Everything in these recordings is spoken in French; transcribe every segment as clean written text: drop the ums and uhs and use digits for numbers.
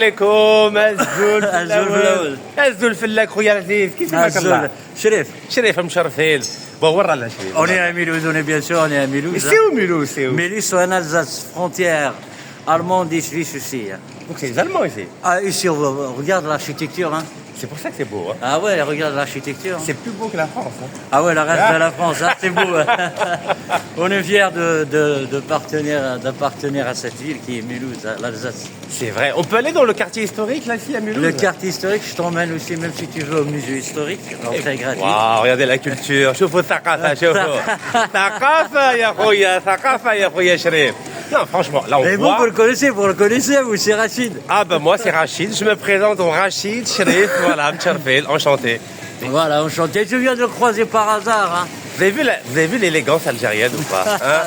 عليكم الزول في الزول الاول الزول في الاك خويا العزيز كيف معك الله شريف. شريف مشرفين ورا لنا شريف On est à Mulhouse, on est bien sûr, on est à Mulhouse. C'est où Mulhouse, c'est où? Mulhouse, en Alsace, frontière allemande et suisse aussi. Hein. Donc c'est les Allemands ici. Ah, ici, regarde l'architecture. Hein. C'est pour ça que c'est beau. Hein. Ah ouais, regarde l'architecture. C'est plus beau que la France. Hein. Ah ouais, le reste de la France, hein, c'est beau. On est fiers d'appartenir à cette ville qui est Mulhouse, l'Alsace. C'est vrai. On peut aller dans le quartier historique là ici à Mulhouse. Le quartier historique, je t'emmène aussi, même si tu veux, au musée historique. Entrée gratuite. Waouh, regardez la culture. شوفوا الثقافة شوفوا. ثقافة يا خويا ثقافة يا خويا شريف. Non, franchement, là on Et voit. vous le connaissez, vous, c'est Rachid. Ah ben moi c'est Rachid, je me présente en Rachid Sherif, voilà, Mtcharfel, enchanté. Voilà, enchanté. Je viens de le croiser par hasard. Hein. Vous avez vu l'élégance algérienne ou pas hein?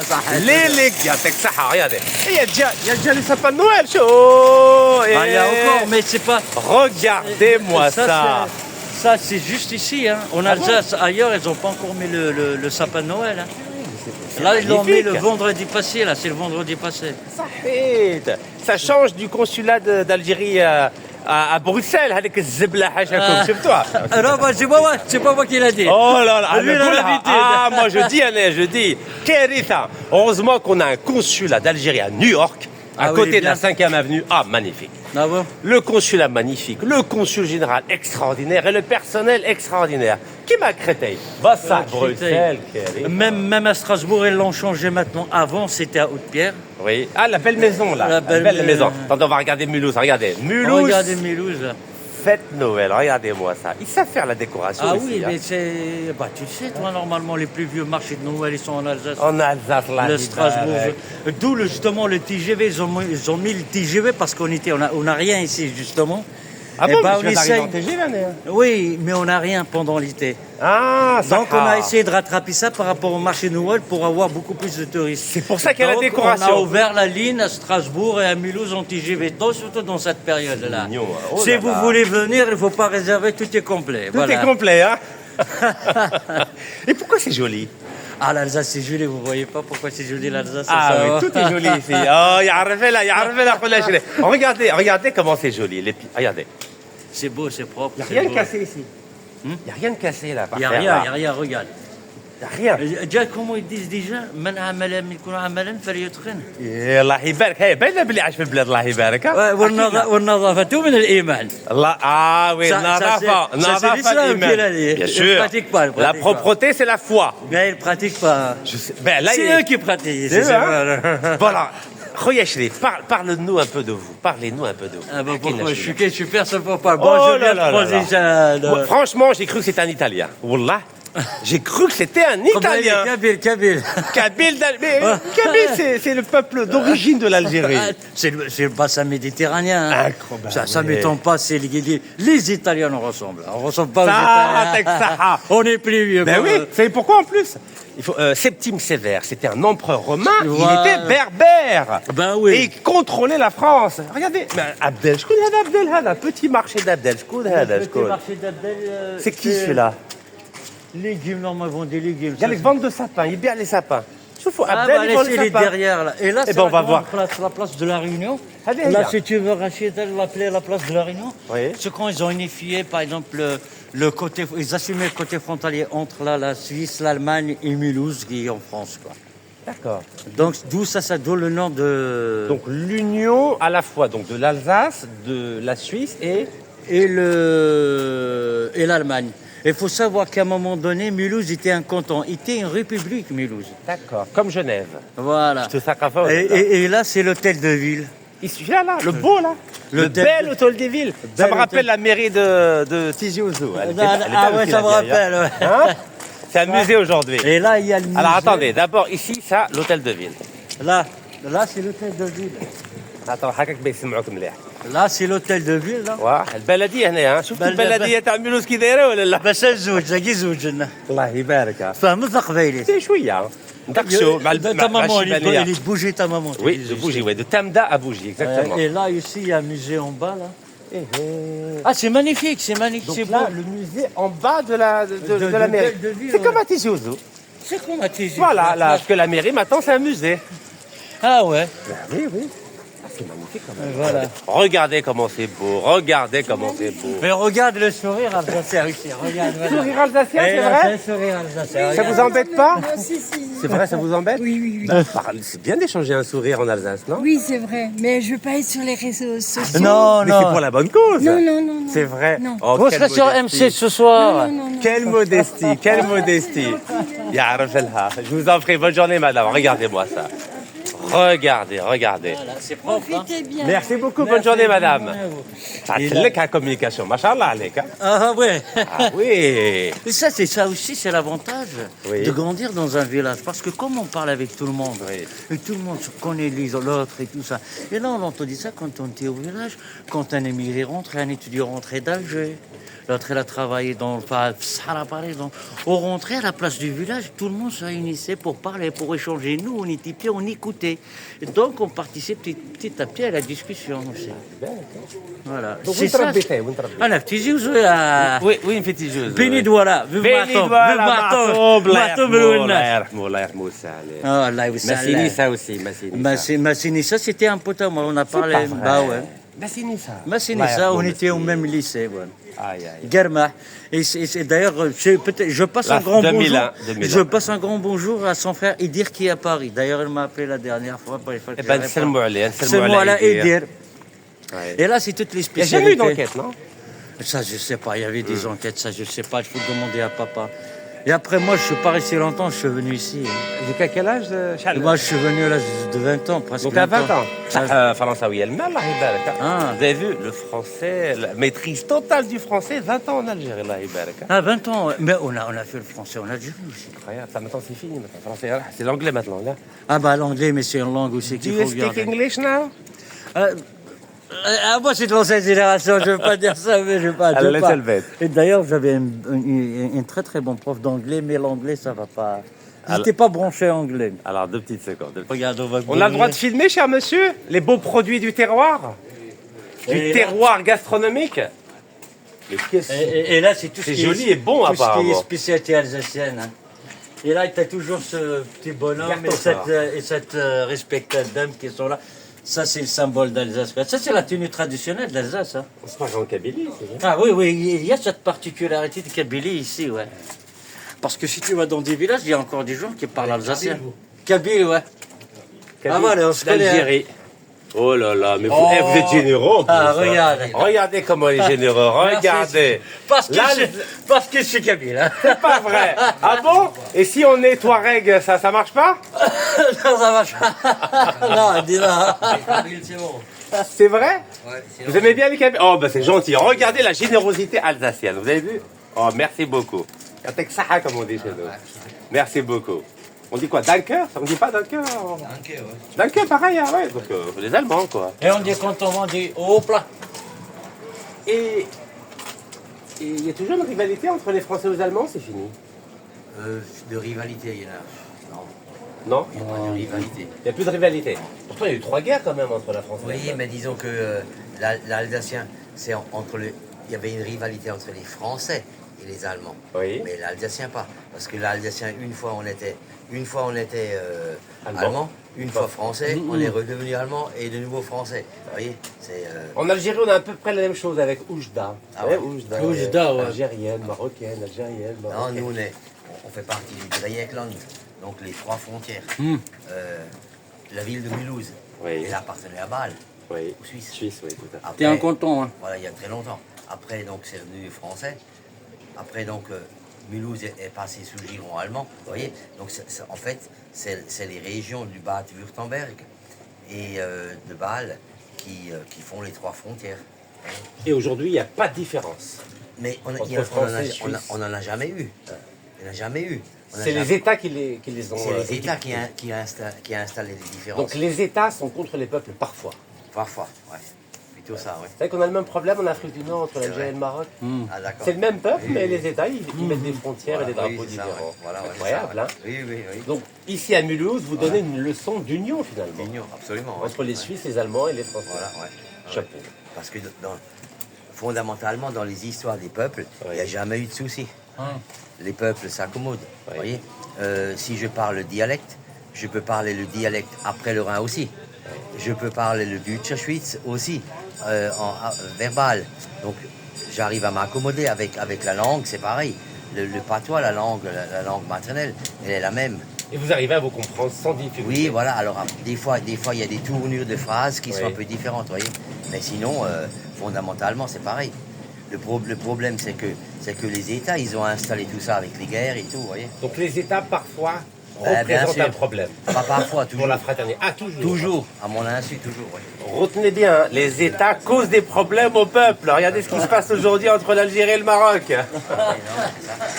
L'élégance, c'est ça, regardez. Et il y a déjà les sapins de Noël, chaud. Ah, il y a encore, mais c'est pas... Regardez-moi ça. Ça, c'est juste ici. Hein. En Alsace, ailleurs, ils n'ont pas encore mis le sapin de Noël. Hein. Là, ils l'ont mis le vendredi passé. Là, c'est le vendredi passé. Ça change du consulat d'Algérie à Bruxelles. Avec الزبلة حاجة شفتوها. Non, bah, c'est pas moi qui l'a dit. Oh là là, Lui, il a l'habitude. Ah, moi je dis, Kéritha. Heureusement qu'on a un consulat d'Algérie à New York, à côté de la 5e avenue. Ah, magnifique. Ah bon? Le consulat magnifique, le consul général extraordinaire et le personnel extraordinaire. Qui m'a crété? Bah ça, Bruxelles. Même à Strasbourg, ils l'ont changé maintenant. Avant, c'était à Haute-Pierre. Oui. Ah, la belle maison là. La belle maison. Attendez, on va regarder Mulhouse. Regardez. Mulhouse. Regardez Mulhouse. Fête Noël, regardez-moi ça. Ils savent faire la décoration. Ah ici, oui, hein. mais c'est... Bah, tu sais, toi, normalement, les plus vieux marchés de Noël, ils sont en Alsace. En Alsace, là. Le Strasbourg. D'où, justement, le TGV. Ils ont mis le TGV parce on n'a rien ici, justement. Ah bon, bah, on essaye... en TGV, hein. Oui, mais on n'a rien pendant l'été. Ah, ça. Donc, on a essayé de rattraper ça par rapport au marché de Noël pour avoir beaucoup plus de touristes. C'est pour ça qu'il y a la décoration. On a ouvert la ligne à Strasbourg et à Mulhouse en TGV, surtout dans cette période-là. Mignon, hein. Oh si vous voulez venir, il ne faut pas réserver, tout est complet. Tout est complet, hein. Et pourquoi c'est joli? Ah, l'Alsace, c'est joli, vous ne voyez pas pourquoi c'est joli l'Alsace. Ah oui, tout est joli ici. Oh, regardez comment c'est joli. Regardez. C'est beau, c'est propre. Il n'y a rien de cassé ici. Il n'y a rien de cassé là. Il n'y a rien, regarde. Il n'y a rien. Déjà, comment ils disent déjà من عمل منكم عملا فليتقن. الله يبارك. هي باينه بلي عايش في البلاد الله يبارك. والنظافة من الإيمان. الله oui, النظافة الإيمان. Bien sûr. La propreté, c'est la foi. Mais ils ne pratiquent pas. C'est eux qui pratiquent. Voilà. Khoya Sherif, parle-nous un peu de vous. Parlez-nous un peu de vous. Ah bah pourquoi je suis super sympa. Bon, oh je viens de croiser ça. Franchement, j'ai cru que c'était un Italien. Wallah. J'ai cru que c'était un Italien. Kabyle. Kabyle, c'est le peuple d'origine de l'Algérie. C'est le bassin méditerranéen. Incroyable. Ça m'étonne pas, c'est les Italiens nous ressemblent. On ne ressemble pas aux Italiens. On est plus vieux. Ben oui, vous savez pourquoi en plus? Septime Sévère, c'était un empereur romain, il était berbère. Ben oui. Et il contrôlait la France. Regardez, Abdel, je connais Abdel, petit marché d'Abdel, c'est qui celui-là? Légumes, normalement, ils vendent des légumes. Il y a les ventes de sapins, il y a bien les sapins. Abdel, ils vendent les sapins. Derrière, là. Et là, c'est on va voir. La place de la Réunion. Là, si tu veux Rachid, l'appeler la place de la Réunion. Oui. C'est quand ils ont unifié, par exemple, le côté, ils assumaient le côté frontalier entre la Suisse, l'Allemagne et Mulhouse, qui est en France, quoi. D'accord. Donc, d'où le nom de... Donc, l'union à la fois donc, de l'Alsace, de la Suisse et l'Allemagne. Il faut savoir qu'à un moment donné, Mulhouse était un canton, était une république, Mulhouse. D'accord, comme Genève. Voilà. Et là, c'est l'hôtel de ville. Ici, là, le beau, là. Le bel hôtel de ville. Ça me rappelle la mairie de Tizi Ouzou. Ah ouais, ça me rappelle. Ouais. Hein? C'est un musée aujourd'hui. Et là, il y a le musée. Alors, attendez, d'abord, ici, ça, l'hôtel de ville. Là, c'est l'hôtel de ville. Attends, حكاك بيسمعوك مليح. Là, c'est l'hôtel de ville, là. واه البلدية هنا شفت البلدية تاع ميلوس كي دايرة ولا لا؟ بس الزوج لاقي زوج لنا. الله يبارك. فهمت قبيلي. سي شوية. ندقشوا مع ta maman, il est bougé ta maman. Oui, de Bougie, oui, de Tamda à Bougie, exactement. Et là, ici, il y a un musée en bas, là. Ah, c'est magnifique, c'est magnifique. Donc là, le musée en bas de la mairie. C'est comme à Tizi Ouzou. C'est comme à Tizi. Voilà, là, parce que la mairie, maintenant, c'est un musée. Ah ouais. Oui. c'est magnifique quand même. Voilà. Regardez comment c'est beau, regardez comment c'est beau. Mais regarde le sourire alsacien aussi, regarde. Voilà. Sourire alsacien, Et c'est là, vrai? c'est le sourire alsacien. Ça regarde. vous embête pas? Non, si, si. C'est vrai, ça vous embête? Oui, oui, oui. C'est bien d'échanger un sourire en Alsace, non? Oui, c'est vrai. Mais je veux pas être sur les réseaux sociaux. Non, Mais c'est non. pour la bonne cause. Non, non, non, non. C'est vrai. Non. Oh, Vous quelle serez sur modestie. MC ce soir. Non, non, non. Quelle modestie, quelle modestie. Ya Rafelha. Je vous en prie, bonne journée, madame. Regardez-moi ça. Regardez, regardez. Voilà, c'est propre. Hein. Profitez bien. Merci beaucoup, bonne journée, madame. Ça Et c'est là- la communication. Machallah, alek, hein. Ah ouais. Ah oui. Et ça, c'est ça aussi, c'est l'avantage Oui. de grandir dans un village. Parce que comme on parle avec tout le monde, Oui. et tout le monde se connaît l'autre et tout ça. Et là, on entend dire ça quand on était au village, quand un émigré rentre, un étudiant rentrait d'Alger. L'autre, elle a travaillé dans le Sahara, par exemple. On rentrait à la place du village, tout le monde se réunissait pour parler, pour échanger. Nous, on était petits, on écoutait. Et donc, on participait petit à petit à la discussion aussi. Voilà. Donc, C'est vous ça. trabitez, vous trabitez. أنا في تيجي وزوي Oui, oui, une petite chose. بيني دولا في بيني معطوب دوالا معطوب الله معطوب يرحمه الله الوناس يرحمه الله يرحمه ويسع عليه. اه الله يوسع Massinissa aussi, Massinissa. Massinissa, c'était un pote à moi, on a parlé. Pas vrai. Bah ouais. Massinissa. Massinissa, on Allah était au يرحمه. même lycée. Voilà. Aïe, aïe. Garmah. Et d'ailleurs, je passe Là, un grand 2001, bonjour. 2001. Je passe un grand bonjour à son frère Idir qui est à Paris. D'ailleurs, il m'a appelé la dernière fois. Pour Eh ben, نسلموا عليه، C'est نسلموا moi على là, Idir. Idir. Ouais. Et là, c'est toutes les Il n'y a jamais eu spécialités. d'enquête, non? Ça, je sais pas. Il y avait des enquêtes, ça, je sais pas. Il faut demander à papa. Et après, moi, je suis pas resté longtemps. Je suis venu ici. Jusqu'à quel âge, Et Charles? moi, je suis venu à l'âge de 20 ans, presque. Donc à 20 ans. Ça- فرنساوية المال الله يبارك. Ah. Vous avez vu le français, la maîtrise totale du français, 20 ans en Algérie, الله يبارك. Ah, 20 ans. Ouais. Mais on a fait le français en Algérie aussi. Incroyable, ça maintenant c'est fini, maintenant. Français, voilà, c'est l'anglais maintenant. Là. Ah, bah, l'anglais, mais c'est une langue aussi Do qu'il you faut speak garder. English now? Moi, c'est de l'ancienne génération, je ne veux pas dire ça, mais je ne veux pas. je Elle veux laisse pas. elle bête. Et d'ailleurs, j'avais un très très bon prof d'anglais, mais l'anglais, ça va pas. J'étais pas branché anglais. Alors, 2 petites secondes. Regarde, On a le droit de filmer, cher monsieur, les beaux produits du terroir? Du Et là- terroir gastronomique? Mais qu'est-ce Et là, c'est tout C'est ce qui joli est, et bon, tout ce qui est apparemment. spécialité alsacienne. Hein. Et là, tu as toujours ce petit bonhomme Gâteau, et cette respectable dame qui sont là. Ça, c'est le symbole d'Alsace. quoi. Ça, c'est la tenue traditionnelle d'Alsace. Hein. On se parle en Kabylie, c'est vrai. Ah oui, oui, il y a cette particularité de Kabylie ici, ouais. Parce que si tu vas dans des villages, il y a encore des gens qui parlent alsacien. Kabyle, ouais. Ah voilà, on se connaît. D'Algérie. Oh là là, mais vous, Oh. vous êtes généreux en plus, Ah, hein. regarde. Regardez comment il est généreux, regardez. Parce que je suis Kabyle. Hein. C'est pas vrai. Ah bon? Et si on est Touareg, ça marche pas? non, ça marche pas. non, dis là. C'est vrai? Vous aimez bien les Kabyles? Oh, bah c'est gentil. Regardez la générosité alsacienne. Vous avez vu? Oh, merci beaucoup. Yatek saha, comme on dit chez nous. Merci beaucoup. On dit quoi? Danke? On dit pas Danke? Danke, pareil, hein, ouais. Donc, les Allemands, quoi. Et on dit quand on vend, on dit au plat. Et il y a toujours une rivalité entre les Français et les Allemands, c'est fini? De rivalité, il y en a. Non, Non? il n'y a pas de rivalité. Il n'y a plus de rivalité. Pourtant, il y a eu 3 guerres quand même entre la France et Oui, l'Allemagne. mais disons que l'Alsacien, c'est entre le. Il y avait une rivalité entre les Français et les Allemands. Oui. Mais l'Alsacien pas. Parce que l'Alsacien, une fois on était Allemand. allemand, une fois français, on est redevenu allemand et de nouveau français. Vous voyez, c'est. En Algérie, on a à peu près la même chose avec Oujda. Ah Vous savez, ouais. Oujda, Oujda, ouais. algérienne, Algérienne, algérienne, Non, marocaine. nous on fait partie du Dreieckland, donc les 3 frontières. La ville de Mulhouse, Oui. elle appartenait à Bâle, Oui. aux Suisses. Suisse, oui, tout à fait. Après, T'es un canton, hein. Voilà, il y a très longtemps. Après, donc, c'est devenu français. Après, donc, Mulhouse est passé sous le giron allemand. Vous voyez? Donc, en fait, c'est les régions du Bade-Württemberg et de Bâle qui font les 3 frontières. Et aujourd'hui, il n'y a pas de différence. Mais on Entre Français et Suisse. n'en a jamais eu. Il n'y en a jamais eu. On a C'est jamais- les États qui les ont. C'est les États étiquetés. qui a installé les différences. Donc les États sont contre les peuples parfois. Parfois, ouais. Plutôt ça, ouais. Vous savez qu'on a le même problème en Afrique du Nord entre C'est l'Algérie vrai. et le Maroc. Ah, d'accord. C'est le même peuple, Oui, mais oui. les États, ils mettent des frontières et des Voilà, drapeaux oui, c'est ça, différents. ouais. Voilà, ouais, c'est Incroyable, ça, hein? ouais. Oui, oui, oui. Donc ici à Mulhouse, vous donnez une leçon d'union finalement. L'union, absolument. ouais. Entre les Suisses, les Allemands et les Français. Voilà, ouais. Chapeau. Parce que fondamentalement, dans les histoires des peuples, il n'y a jamais eu de souci. Les peuples s'accommodent. Vous voyez. Si je parle le dialecte, je peux parler le dialecte après le Rhin aussi. je peux parler le Deutscherschwitz aussi, verbal. Donc, j'arrive à m'accommoder avec la langue, c'est pareil. Le patois, la langue maternelle, elle est la même. Et vous arrivez à vous comprendre sans difficulté. Oui, voilà. Alors, des fois, il y a des tournures de phrases qui sont un peu différentes, vous voyez. Mais sinon, fondamentalement, c'est pareil. Le problème, c'est que les États, ils ont installé tout ça avec les guerres et tout, vous voyez. Donc les États, parfois, Bien représentent sûr. un problème. Pas parfois, toujours. Pour la fraternité. Ah, toujours. Toujours. À mon insu, toujours, oui. Retenez bien, hein, les États causent des problèmes au peuple. Regardez ce qui se passe aujourd'hui entre l'Algérie et le Maroc.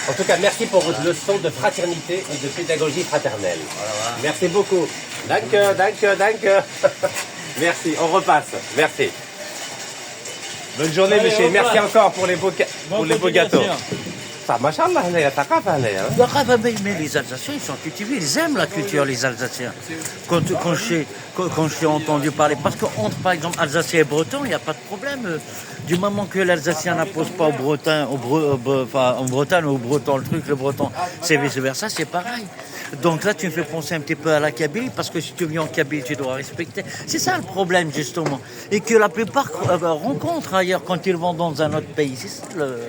En tout cas, merci pour votre leçon de fraternité et de pédagogie fraternelle. Merci beaucoup. Danke, danke, danke. Merci, on repasse. Merci. Bonne journée, Allez, monsieur. au revoir. Merci encore pour les beaux, pour les beaux gâteaux. Ça, machallah, il y a thaqafa, là, hein. Mais les Alsaciens, ils sont cultivés, ils aiment la culture, les Alsaciens. Quand j'ai entendu parler, parce qu'entre, par exemple, Alsaciens et Bretons, il n'y a pas de problème. Du moment que l'Alsacien n'impose pas au Breton, en Bretagne ou au Breton le truc, le Breton, c'est vice-versa, c'est pareil. Donc là, tu me fais penser un petit peu à la Kabylie, parce que si tu viens en Kabylie, tu dois respecter. C'est ça le problème, justement. Et que la plupart rencontrent ailleurs quand ils vont dans un autre pays. C'est ça le...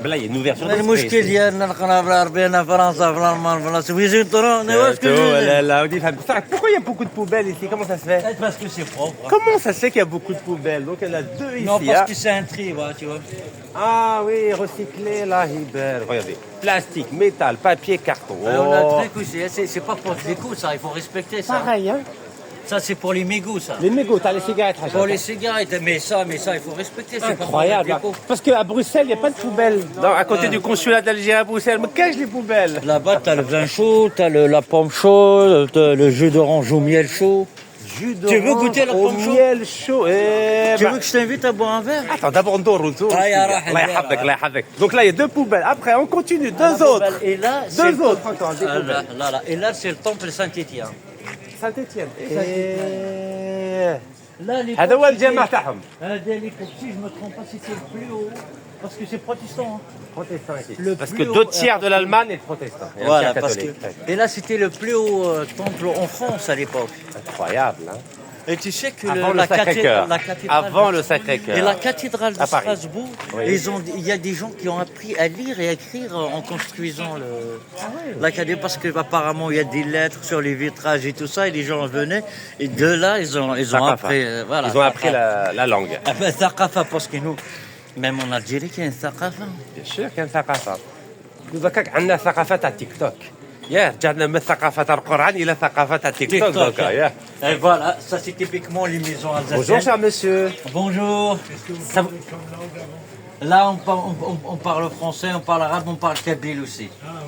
Ben là, il y a une ouverture المشكل d'esprit. ديالنا نلقانا في العربيه في فرنسا في الالمان في السويسرا ترى واش Pourquoi il y a beaucoup de poubelles ici? Comment ça se fait? parce que c'est propre. Comment ça se fait qu'il y a beaucoup de poubelles? Donc il y en a deux ici. Non, parce hein. que c'est un tri, voilà, tu vois. Ah oui, recyclé, là, Hibert. Regardez. Plastique, métal, papier, carton. On a Oh. un truc aussi, c'est pas pour les coups, ça, il faut respecter ça. Pareil, hein. Ça, c'est pour les mégots, ça. Les mégots, t'as les cigarettes. Rachel. Pour les cigarettes, mais ça, il faut respecter. C'est Incroyable. pas hein. pour les Parce qu'à Bruxelles, il n'y a pas de poubelles. Non, à côté Ah. du consulat d'Algérie à Bruxelles, me cache les poubelles. Là-bas, t'as le vin chaud, t'as la pomme chaude, t'as le jus d'orange au miel chaud. Jus Tu veux goûter la au pomme chaude? miel chaud. Eh Tu ben, veux que je t'invite à boire un verre? Attends, d'abord on dort autour. Ah, ya rah, Allah yahfadek, Allah yahfadek. Donc là, il y a deux poubelles. Après, on continue. Deux autres. Et là, Deux autres encore, des Ah, poubelles. là. Et là, c'est le temple Saint-Étienne. Saint-Étienne. Là, les هذا هو Portugais- الجامع تاعهم. Si je me trompe pas, c'était le plus haut. Parce que c'est protestant. hein. Protestant ici. Le Parce plus que haut, deux tiers de l'Allemagne est protestant. Et un Voilà, tiers parce que. catholique. Et là, c'était le plus haut temple en France à l'époque. Incroyable, hein. Et tu sais que Avant le Sacré-Cœur. Avant le Sacré-Cœur. Et la cathédrale de À Paris. Strasbourg, Oui. il y a des gens qui ont appris à lire et à écrire en construisant la cathédrale parce qu'apparemment il y a des lettres sur les vitrages et tout ça et les gens venaient et de là ils ont Thaqafa. appris voilà. Ils ont appris la langue. Ah ben, Thaqafa, parce que nous même en Algérie il y a une Thaqafa. Bien sûr qu'il y a une ثقافة. ذكاك عندنا ثقافة تاع تيك توك. ياه رجعنا من ثقافة القرآن إلى ثقافة تاع تيك توك TikTok. دوكا ياه. Et voilà, ça c'est typiquement les maisons alsaciennes. Bonjour cher monsieur. Bonjour. Ça- Là, on parle français, on parle arabe, on parle kabyle aussi.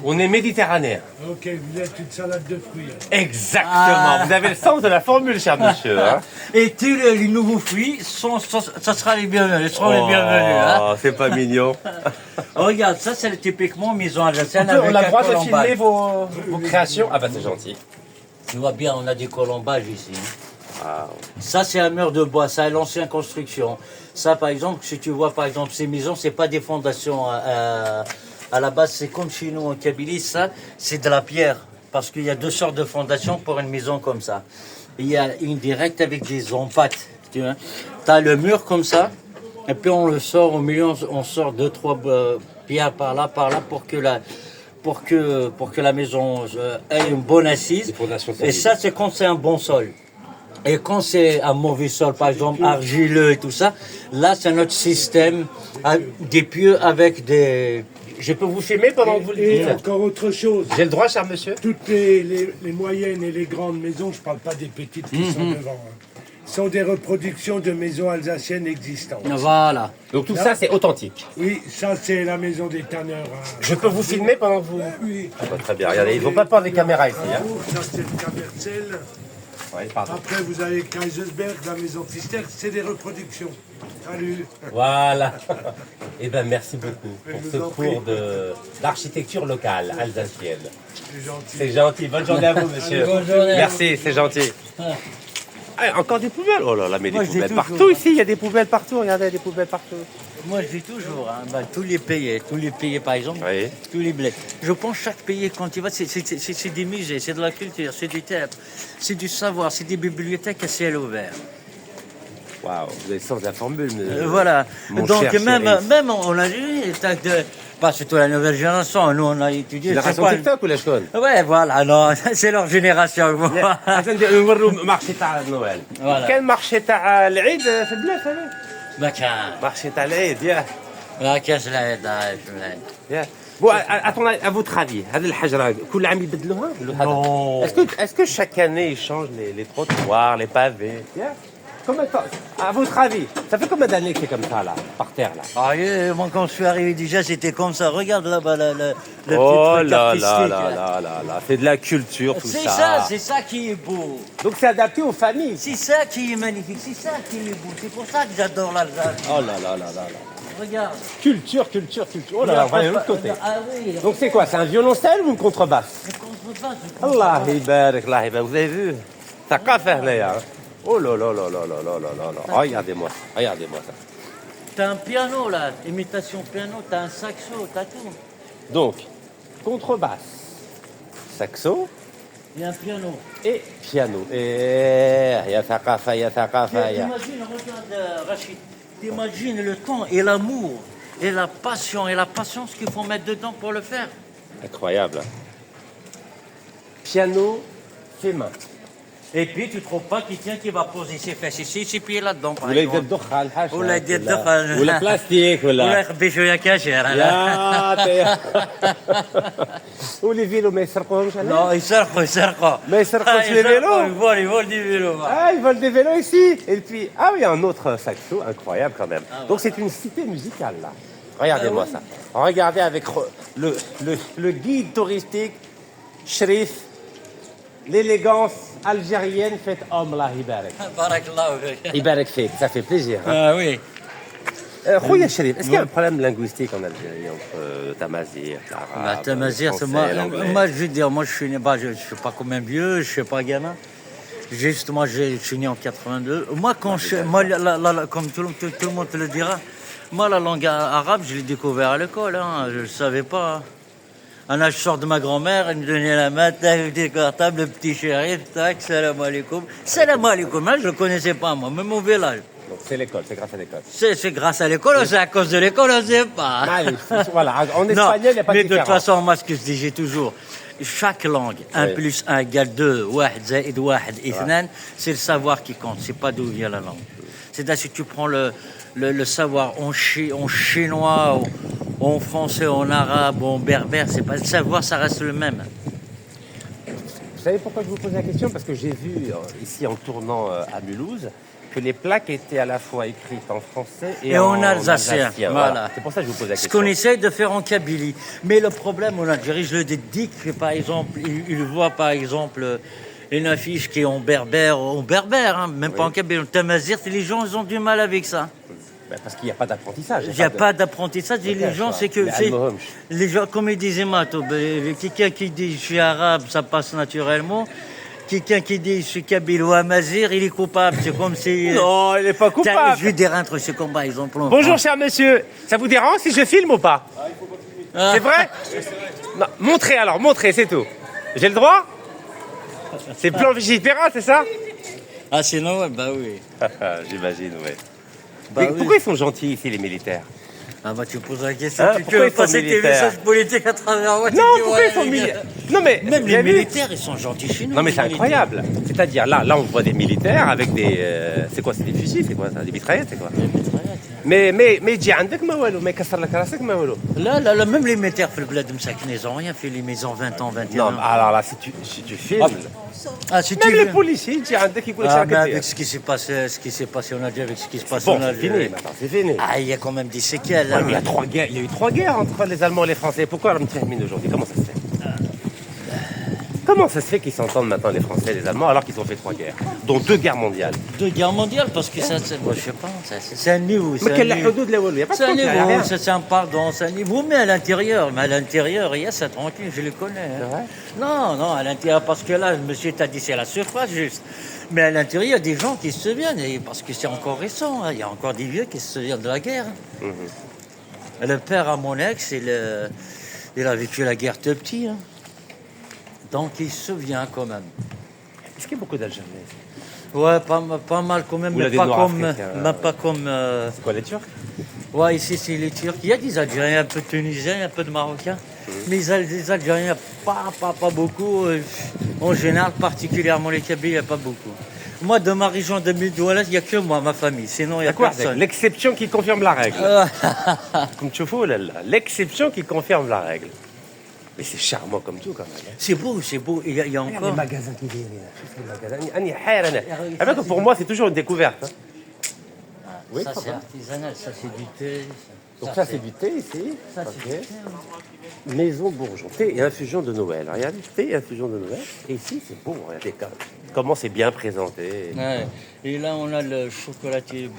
On est méditerranéen. Ok, vous êtes une salade de fruits. Exactement. Ah. Vous avez le sens de la formule cher monsieur. Hein. Et tous les nouveaux fruits, ça sera les bienvenus, ils seront les bienvenus. Hein. Oh, c'est pas mignon. Regarde, ça c'est typiquement maison alsacienne On avec a le un droit de colombage. filmer vos créations. Ah bah c'est gentil. Tu vois bien, on a des colombages ici. Ah. Ça c'est un mur de bois, ça est l'ancienne construction. Ça par exemple, si tu vois par exemple ces maisons, c'est pas des fondations à la base, c'est comme chez nous en Kabylie, ça c'est de la pierre. Parce qu'il y a deux sortes de fondations pour une maison comme ça. Il y a une directe avec des empâtes. Tu vois. As le mur comme ça, et puis on le sort au milieu, on sort deux, trois pierres par là, pour que la maison ait une bonne assise. Des fondations Et solides. ça, c'est quand c'est un bon sol. Et quand c'est un mauvais sol, par exemple argileux et tout ça, là c'est notre système, des pieux avec des... Je peux vous filmer pendant que vous le Et dites. encore autre chose, J'ai le droit cher monsieur. toutes les moyennes et les grandes maisons, je ne parle pas des petites qui sont devant, hein, sont des reproductions de maisons alsaciennes existantes. Voilà. Donc tout ça c'est authentique. Oui, ça c'est la maison des tanneurs. hein. Je peux vous filmer pendant que vous... Oui, Ah bah, très bien, regardez, ils vont pas prendre les caméras ici. Hein. ça c'est le Cabercel. Ouais, pardon. Après vous avez Kaisersberg, la maison Pfister, c'est des reproductions. Salut. Voilà. Eh bien, merci beaucoup pour Je ce vous en cours prie. d'architecture locale alsacienne. C'est gentil. C'est gentil. Bonne journée à vous, monsieur. Bonne journée. Merci, c'est gentil. Ah, encore des poubelles. Oh là là, mais des Moi, je dis poubelles toujours, partout hein. ici. Il y a des poubelles partout. Regardez, il y a des poubelles partout. Moi, je dis toujours, hein, tous les pays, par exemple, Oui. tous les bleds. Je pense que chaque pays, quand il va, c'est des musées, c'est de la culture, c'est du théâtre, c'est du savoir, c'est des bibliothèques à ciel ouvert. Waouh, vous avez le sens de la formule. Voilà. mon Donc, cher même Chérif. on a dit, pas surtout la nouvelle génération, nous, on a étudié. Génération c'est pas- TikTok ولا شكون؟ Ouais, voilà, non, c'est leur génération. عشان نوروا مارشي تاع نويل. Voilà. كان مارشي تاع العيد في البلاد هذا. ما كان مارشي تاع العيد يا. ما كانش العيد يا. Bon, à votre avis, هذه الحجرة كل عام يبدلوها؟ Non. Est-ce que chaque année ils changent les trottoirs, les pavés? Yeah. Combien de temps, à votre avis, ça fait combien d'années que c'est comme ça là, par terre là? Ah, moi, quand je suis arrivé déjà, c'était comme ça. Regarde là-bas, le petit Oh truc là là artistique, là là là là, c'est de la culture tout C'est ça. ça, c'est ça qui est beau. Donc c'est adapté aux familles. C'est ça qui est magnifique, c'est ça qui est beau. C'est pour ça que j'adore l'Alsace. Oh là là là là là. Regarde. Culture. Oh là là, on va aller de l'autre côté. Ah oui, Donc c'est quoi, c'est un violoncelle ou une contrebasse? le contrebasse. Allah يبارك الله يبارك. Vous avez vu? ثقافة هنايا. Oh là là là là là là là là là. Regardez-moi ça. T'as un piano là, imitation piano, t'as un saxo, t'as tout. Donc, contrebasse, saxo Il y a un piano. et piano. يا ثقافة يا ثقافة يا. T'imagines, regarde Rachid, t'imagines le temps et l'amour et la passion et la patience qu'il faut mettre dedans pour le faire. Incroyable. Piano fait main. Et puis tu trouves pas quelqu'un qui va poser ses fesses ici, ses pieds là-dedans par ولا يدير exemple. دخان حاجة. ولا يدير دخان. ولا بلاستيك ولا ولا. يخبي شويه كاشير. يا ولي فيلو ما يسرقوهمش هنا؟ Non, يسرقوا. ما يسرقوش les vélos. Ils volent du vélo. Ah, ils volent des vélos ici. Et puis, ah oui, un autre saxo, incroyable quand même. Donc c'est une cité musicale là. Regardez-moi ça. Regardez avec le guide touristique, Sherif, l'élégance algérienne faite homme là, Ibarek. بارك الله فيك. Ibarek fait, ça fait plaisir. Hein. Ah oui. Khoya Sherif, est-ce qu'il y a un problème linguistique en Algérie entre Tamazir, l'arabe, Bah, Tamazir, le c'est français, l'anglais? moi, je veux dire, moi, je suis pas comme un vieux, je suis pas gamin. Juste, moi, je suis né en 82. Moi, comme tout le monde te le dira, moi, la langue arabe, je l'ai découvert à l'école, hein, je le savais pas. Hein. Un âge, je sors de ma grand-mère, elle me donnait la main, tac, petit cartable, le petit shérif, tac, salam alaikum. Salam alaikum, hein, je le connaissais pas, moi, même au village. Donc c'est l'école, c'est grâce à l'école. C'est grâce à l'école ou c'est à cause de l'école, on ne sait pas. Allez, voilà, en Non, espagnol, il n'y a pas de mais de toute différence. façon, moi, ce que je dis, j'ai toujours, chaque langue, 1 Oui. plus 1 égale 2, واحد زائد واحد اثنان, c'est le savoir qui compte, c'est pas d'où vient la langue. C'est-à-dire, si tu prends le savoir en chinois, en français, en arabe, en berbère, c'est pas, le savoir, ça reste le même. Vous savez pourquoi je vous pose la question? Parce que j'ai vu ici en tournant à Mulhouse que les plaques étaient à la fois écrites en français et En alsacien, voilà. C'est pour ça que je vous pose la Ce question. qu'on essaie de faire en Kabylie. Mais le problème en Algérie, je le dédie que, par exemple, il voit, par exemple, une affiche qui est en berbère, hein, même pas en Kabylie, en Tamazir, les gens, ils ont du mal avec ça. Ben, parce qu'il n'y a pas d'apprentissage. Il n'y a pas d'apprentissage. Et les gens, c'est que. Les gens, comme ils disaient, Mato, quelqu'un qui dit je suis arabe, ça passe naturellement. Quelqu'un qui dit je suis kabyle ou amazir, il est coupable. C'est comme si. Non, il n'est pas Je coupable. vais dire un truc, c'est comme par exemple. Bonjour, cher monsieur. Ça vous dérange si je filme ou pas? C'est vrai? Non, montrez alors, montrez, c'est tout. J'ai le droit? C'est plan Vigipéra, c'est ça? Ah, sinon, ouais, bah oui. J'imagine, oui. Bah oui. Pourquoi ils sont gentils ici, les militaires? Ah bah tu poses la question, Hein, tu pourquoi veux ils sont passer tes militaires messages politiques à travers moi. tu Non, dis, pourquoi ouais, ils sont les militaires? gars. Non, mais Même vous les avez vu militaires, ils sont gentils chez nous. Non mais les c'est militaires. incroyable. C'est-à-dire là on voit des militaires avec des c'est quoi, c'est des fusils, c'est quoi ça, des mitraillettes, c'est quoi? Mais dis عندك ما والو ما يكسر لك راسك ما والو. Là, même les militaires في البلاد مساكنين, ils ont rien fait, les maisons 20 ans, 21 Non, ans. alors là si tu filmes, Ah, si tu même les veux. policiers dis عندك يقول لك Ah, شراك mais دير. avec ce qui s'est passé en Algérie, avec ce qui se passe Bon, en c'est Algérie. fini maintenant, c'est fini. Ah, il y a quand même des séquelles. Ouais, hein. mais il y a eu 3 guerres entre les Allemands et les Français. Pourquoi on termine aujourd'hui? Comment ça se fait? Comment ça se fait qu'ils s'entendent maintenant les Français et les Allemands alors qu'ils ont fait 3 guerres, dont 2 guerres mondiales? Deux guerres mondiales, parce que ça, moi, je sais pas, c'est un niveau. Mais quel est le حدود الأول? Il y a pas de C'est un frontière, il y a niveau, rien. c'est un pardon, c'est un niveau, mais à l'intérieur, il y a ça tranquille, je les connais. hein. C'est vrai? Non, à l'intérieur, parce que là, le monsieur t'a dit c'est la surface juste. Mais à l'intérieur, il y a des gens qui se souviennent, parce que c'est encore récent. Il y a encore des vieux qui se souviennent de la guerre. Le père à mon ex, il a vécu la guerre tout petit. Donc il se souvient quand même. Est-ce qu'il y a beaucoup d'Algériens ici? Ouais, pas mal quand même, Ou mais la des pas Noirs comme, africains, mais pas comme. C'est quoi, les Turcs? Ouais, ici c'est les Turcs. Il y a des Algériens, un peu de Tunisiens, un peu de Marocains. Mais les Algériens, pas beaucoup. En général, particulièrement les Kabyles, il n'y a pas beaucoup. Moi, de ma région de Midouala, il n'y a que moi, ma famille. Sinon, il n'y a D'accord, personne. l'exception qui confirme la règle. Comme tu vois, l'exception qui confirme la règle. Mais c'est charmant comme tout, quand même. C'est beau. Il y a Regarde les encore. magasins qui viennent là. Juste les magasins. أني حير أنا. Avec, pour moi, c'est toujours une découverte. Hein. Oui, Ça, ça c'est va. artisanal, ça, c'est du thé. Donc ça, c'est du thé ici. Ça, Ok. c'est du thé. Maison Bourgeon. Thé et infusion de Noël. Regardez, thé et infusion de Noël. Et ici, c'est beau. Regardez comment c'est bien présenté. Ouais. Et là, on a le chocolatier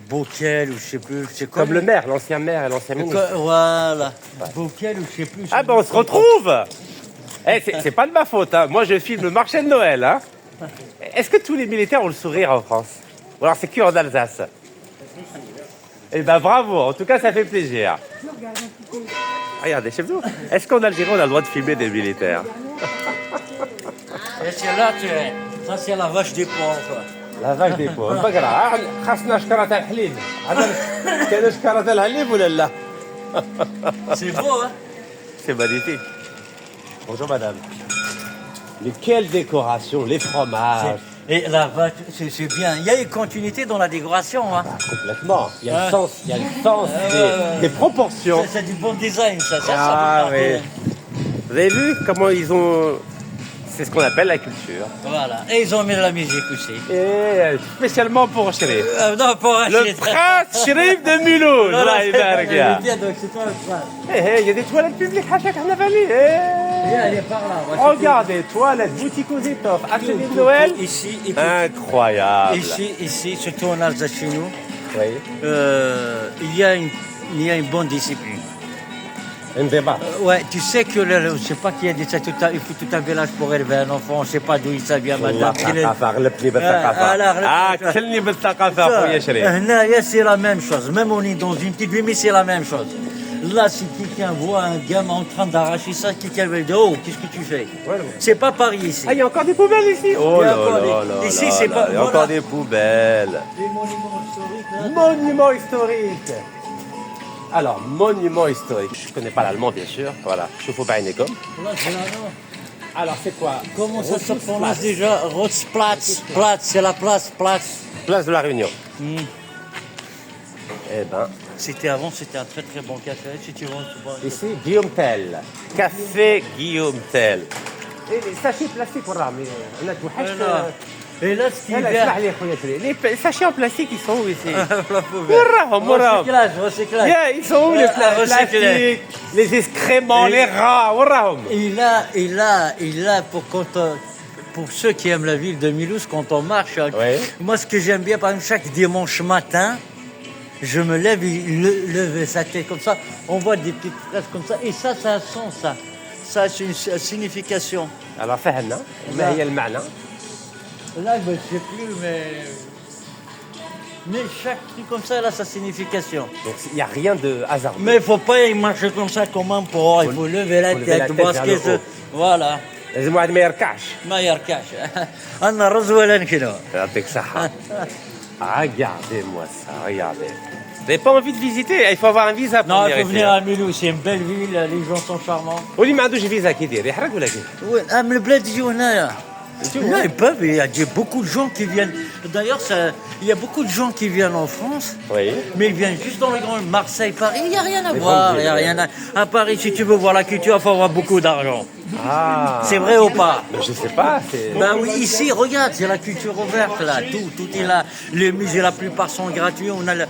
Bockel, ou je sais plus. C'est quoi, Comme le maire, l'ancien maire et l'ancien ministre. Voilà. Bockel, ou je sais plus. Ah ben, on se retrouve. C'est pas de ma faute. Hein. Moi, je filme le marché de Noël. Hein. Est-ce que tous les militaires ont le sourire en France? Ou alors c'est que en Alsace? Eh ben bravo, en tout cas ça fait plaisir. Regardez, chef d'eau, est-ce qu'en Algérie on a le droit de filmer des militaires? Et c'est là, ça c'est la vache des porcs, quoi. La vache des pauvres. بقرة خاصنا شكرة الحليب. كاين شكرة الحليب ولا لا؟ C'est beau, hein? C'est magnifique. Bonjour madame. Mais quelle décoration, les fromages. Et la vache, c'est bien. Il y a une continuité dans la décoration, hein? Complètement. Il y a Ouais. le sens, des proportions. C'est du bon design, ça. Ah peut oui. marquer. Vous avez vu comment ils ont... C'est ce qu'on appelle la culture. Voilà. Et ils ont mis de la musique aussi. Et spécialement pour Chérif. Non, pour Le acheter. prince Chérif de Mulhouse. Non, non, Là, c'est il pas- est là, Tiens, donc c'est toi le prince. il y a des toilettes publiques à chaque carnaval. Viens, elle est par là. on va Regardez, toilettes, boutique aux étoffes, chercher atelier de tout, Noël. tout, ici, et puis, Incroyable. ici, surtout en Alsace chez nous, Oui. il y a une bonne discipline. Un débat. Ouais, tu sais que je sais pas qui a dit ça, il faut tout un village pour élever un enfant, on sait pas d'où ça vient, madame. الثقافة غلبتني بالثقافة. لا، كلني بالثقافة أخويا شريف. Là, c'est la même chose. Même on est dans une petite ville, mais c'est la même chose. Là, si quelqu'un voit un gamin en train d'arracher ça, quelqu'un va lui dire, oh, qu'est-ce que tu fais? C'est pas Paris ici. Ah, il y a encore des poubelles ici. Oh Il y a là encore là là. ici, là c'est là, pas- Il y a voilà. encore des poubelles. Les monuments historiques, là. Monument historique. Alors, monument historique. Je connais pas l'allemand, bien sûr. Voilà. Chauffe pas une école. Là, c'est là, non. Alors, c'est quoi? Comment ça se prononce déjà? Rotsplatz. Platz, c'est la place, Platz. Place de la Réunion. Hmm. Eh ben, C'était avant, c'était un très très bon café. Si tu veux, tu vois. ici, Guillaume Tell. Café Guillaume Tell. Et les sachets plastiques, وراهم. On a tout Et là, ce qui est اسمح bien. لي خويا شريف. Les sachets en plastique, ils sont où ici? La poubelle. وراهم. Recyclage, recyclage. Yeah, ils sont où les Recyclage. plastiques, les excréments, Et- les rats, وراهم. Il a pour ceux qui aiment la ville de Mulhouse, quand on marche, Ouais. moi ce que j'aime bien, par exemple, chaque dimanche matin, je me lève, lever sa tête comme ça, on voit des petites fraises comme ça, et ça a un sens, ça. Ça, c'est une signification. Alors فهمنا ما هي المعنى؟ Là, je ne sais plus, mais chaque truc comme ça, elle a sa signification. Donc il n'y a rien de hasard. Mais il ne faut pas y marcher comme ça comme un porc, il faut lever la lever la tête, tête parce vers que le c'est- haut. voilà. لازم واحد ما يركعش. ما يركعش انا الرز ولا نكله. يعطيك صحة. Regardez-moi ça, regardez. Vous n'avez pas envie de visiter? Il faut avoir un visa pour Non, il venir faut ici. venir à Mulhouse, c'est une belle ville, les gens sont charmants. واللي ما عندوش فيزا كي يدير يحرق ولا كيف؟ Oui, من البلاد يجوا هنايا. Là, ils peuvent, il y a beaucoup de gens qui viennent. D'ailleurs, il y a beaucoup de gens qui viennent en France, Oui. mais ils viennent juste dans les grandes Marseille, Paris. Il n'y a rien à Les voir. grandes Il y a villes, rien à Paris, si tu veux voir la culture, il faut avoir beaucoup d'argent. Ah. C'est vrai ou pas? Mais je sais pas. C'est... Ben oui, ici, regarde, c'est la culture ouverte là, tout est là. Les musées, la plupart sont gratuits. On a le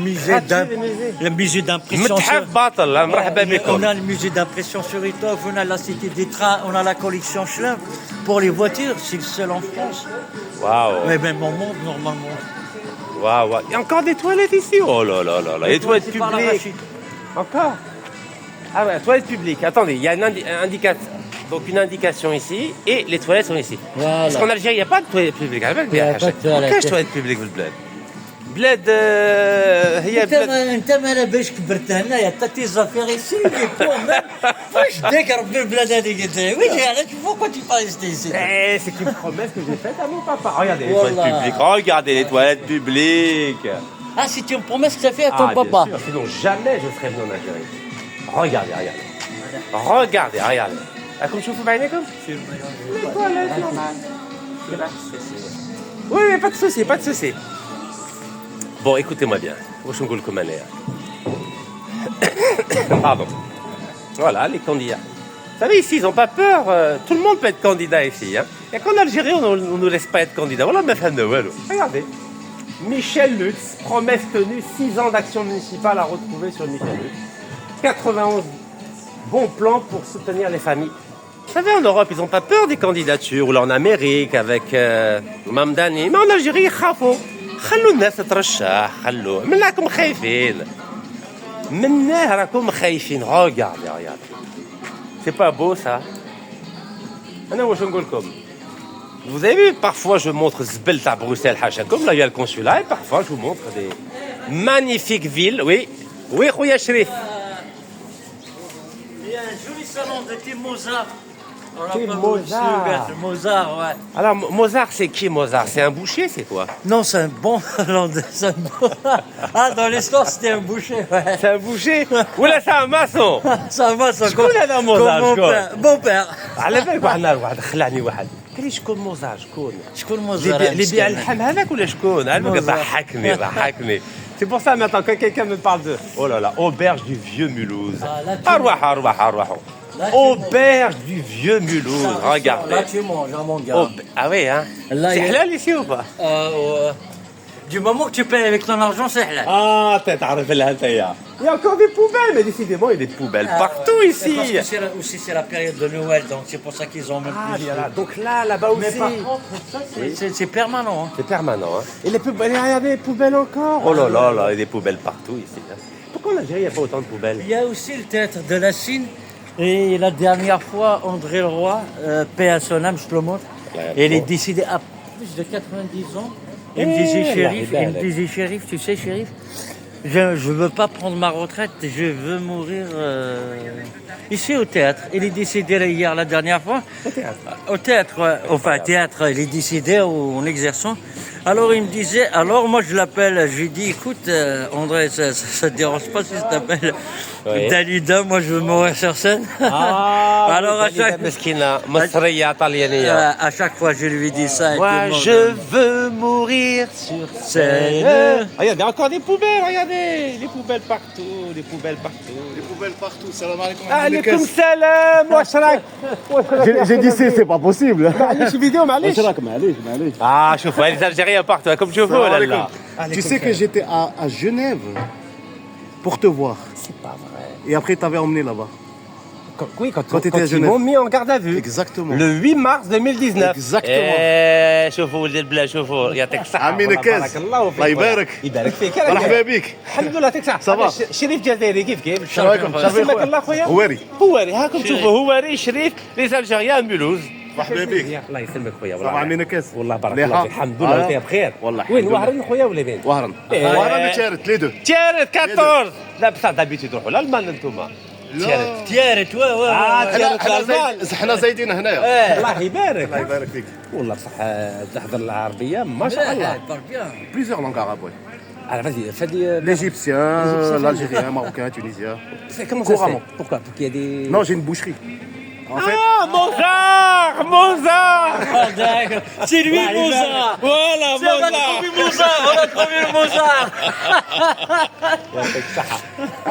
musée Gratuit, les musées. le musée d'impression. متحف باطل مرحبا On بكم. a le musée d'impression sur étoffe, on a la cité des trains, on a la collection Schlein. Pour les voitures, c'est le seul en France. Waouh. Mais même au monde, normalement. Waouh. Il y a encore des toilettes ici. Oh là là là là. Les toilettes C'est par la publiques. Rachid. Encore. Ah ouais, toilettes publiques. Attendez, il y a un indicateur. donc une indication ici, et les toilettes sont ici. Voilà. Parce qu'en Algérie, il n'y a pas de toilettes publiques. Il y a pas de toilettes. كاش toilettes publiques في البلاد؟ بلاد هي بلاد انت مالا باش كبرت هنايا تا تي زافير ايسي واش داك ربي البلاد هذيك انت واش علاش pourquoi tu pas resté ici Eh, c'est une promesse que j'ai faite à mon papa. Regardez les Voilà. toilettes publiques. Regardez les toilettes publiques. Ah, c'est une promesse que tu as fait à ton Ah, papa. bien sûr, sinon jamais je serais venu en Algérie. Regardez, regardez. Regardez, regardez. Ah, comme je vous fais comme les toilettes normales. Oui, pas de souci, pas de souci. Bon, écoutez-moi bien. Wesh نقول لكم أنايا. Pardon. Voilà, les candidats. Vous savez, ici, ils n'ont pas peur. Tout le monde peut être candidat ici. Hein. Il n'y a qu'en Algérie, on ne nous laisse pas être candidat. Voilà, ma femme de Wallo. Regardez. Michel Lutz, promesse tenue, 6 ans d'action municipale à retrouver sur Michel Lutz. 91 bons plans pour soutenir les familles. Vous savez, en Europe, ils n'ont pas peur des candidatures, ou là en Amérique avec Mamdani. Mais en Algérie, ils خافوا. خلوا الناس ترشح خلوا منكم خايفين مناه راكم خايفين regardez regardez c'est pas beau ça أنا واش نقول لكم vous avez vu parfois je montre زبل تاع Bruxelles حاشاكم là il y a le consulat et parfois je vous montre des magnifiques villes oui oui خويا شريف Il y a un joli salon de Tim Mozart. Tim Mozart. Mozart, ouais. alors Mozart c'est qui Mozart c'est un boucher c'est quoi Non, c'est un bon hollandais. Ah, dans l'histoire, c'était un boucher, ouais. c'est un boucher ou là c'est un maçon Ça va, ça شكون هذا موزار mon شكون père. Mon père. على بالك واحد النهار واحد خلاني واحد قال لي شكون موزار شكون شكون اللي موزار؟ اللي بيع اللحم هذاك ولا شكون على بالك موزار. ضحكني c'est pour ça maintenant quand quelqu'un me parle de oh là là auberge du vieux Mulhouse Ah, là, tu- أروحوا Là, tu auberge du vieux Mulhouse Là, regardez tu manges, hein, mon gars. ah oui hein Là, c'est il y a- halal ici ou pas Du moment que tu payes avec ton argent, c'est halal. ah تعرف لها انتيا il y a encore des poubelles mais décidément il y a des poubelles partout Et ici parce que aussi c'est la période de Noël, donc c'est pour ça qu'ils ont même ah plus. voilà donc là-bas Mais aussi par contre, ça c'est permanent. Hein. c'est permanent hein et les poubelles regardez les poubelles encore oh là là là il y a des poubelles partout ici hein. Pourquoi en Algérie il n'y a pas autant de poubelles Il y a aussi le théâtre de la Cine. Et la dernière fois, André Leroy, paix à son âme, je te le montre, Ouais, il est bon. décidé à plus de 90 ans. Il me Eh, disait, là, shérif, là, il me là. disait, shérif, tu sais, shérif, je ne veux pas prendre ma retraite, je veux mourir ici au théâtre. Il est décédé là, hier, la dernière fois. Au théâtre. Au théâtre, ouais. Enfin, théâtre, il est décédé en exerçant. Alors il me disait, alors moi je l'appelle, je lui dis, écoute André, ça te dérange pas si je t'appelle Oui. Dalida, moi je veux mourir sur scène. Ah, Alors à chaque, مسكينة مصرية طليانية à chaque fois je lui dis ça. et tout Moi le monde- je veux mourir sur scène. Regardez, encore des poubelles, regardez. Les poubelles partout, les poubelles partout. Les poubelles partout, salam alaikum. عليكم السلام واش راك J'ai dit c'est pas possible. معليش فيديو معليش واش راك معليش معليش. اه شوفوا les Algériens partout comme تشوفوا ولا لا Tu sais que j'étais à Genève pour te voir. c'est pas vrai Et après t'avais emmené là-bas. oui Quand t'étais à ils Genève. m'ont mis en garde à vue Exactement. le 8 mars 2019 Exactement. شوفوا ولد البلاد شوفوا يعطيك الصحة عمي والله نكاز. بارك الله فيك الله يبارك. يبارك فيك مرحبا بك. الحمد لله يعطيك الصحة صافا. شريف جزائري كيف السلام عليكم. اسمك الله خويا هواري. هواري هاكم تشوفوا هواري شريف لي الجيريان مولوز مرحبا بك. الله يسلمك خويا صافا عمي نكاز. والله بارك مليحة. الله فيك الحمد لله انت بخير والله وين الحمد لله. وهران خويا ولا فين وهران. إيه. وهران وتشارت لي دو. تيارت 14 لا بصح دابيتي تروحوا لالمان انتوما تيارت تيارت تيارت لالمان احنا زايدين هنايا. الله يبارك الله يبارك فيك. والله بصح تحضر العربية ما شاء الله Plusieurs langues arabes, ouais. alors vas-y fais L'égyptien, l'algérien, marocain, tunisien. comment ça se fait Couramment. pourquoi pour qu'il y ait des Non, j'ai une boucherie. En fait, ah Mozart Mozart C'est lui Mozart. voilà On a trouvé Mozart, on a trouvé le Mozart.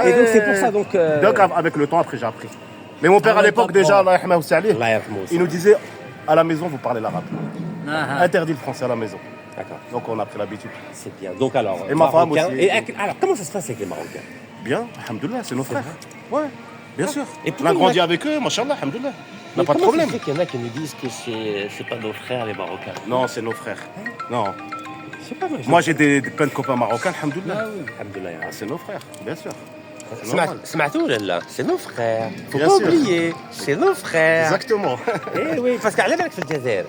et donc c'est pour ça donc donc avec le temps, après j'ai appris. Mais mon père à l'époque déjà, Allah yarhamah salih, Allah yarhamah aussi. il nous disait à la maison vous parlez l'arabe. Ah, Interdit le français à la maison. d'accord Donc on a pris l'habitude. c'est bien donc alors Et ma femme Marocains. aussi. Et alors comment ça se passe avec les Marocains Bien, alhamdoulilah, c'est nos frères. Ouais, bien sûr. Et On pourquoi a il y grandi en a- avec eux, machallah, alhamdoulilah. On Mais n'a pas de comment problème. ça se fait qu'il y en a qui nous disent que c'est pas nos frères les Marocains Non, c'est nos frères. Non. je sais pas moi Moi j'ai plein de copains marocains, alhamdoulilah. alhamdoulilah Ah, c'est nos frères, bien sûr. سمعتوا ولا لا؟ سي نو فخير فو Bien با sûr. اوبليي سي نو فخير Exactement. اي وي باسكو على بالك في الجزائر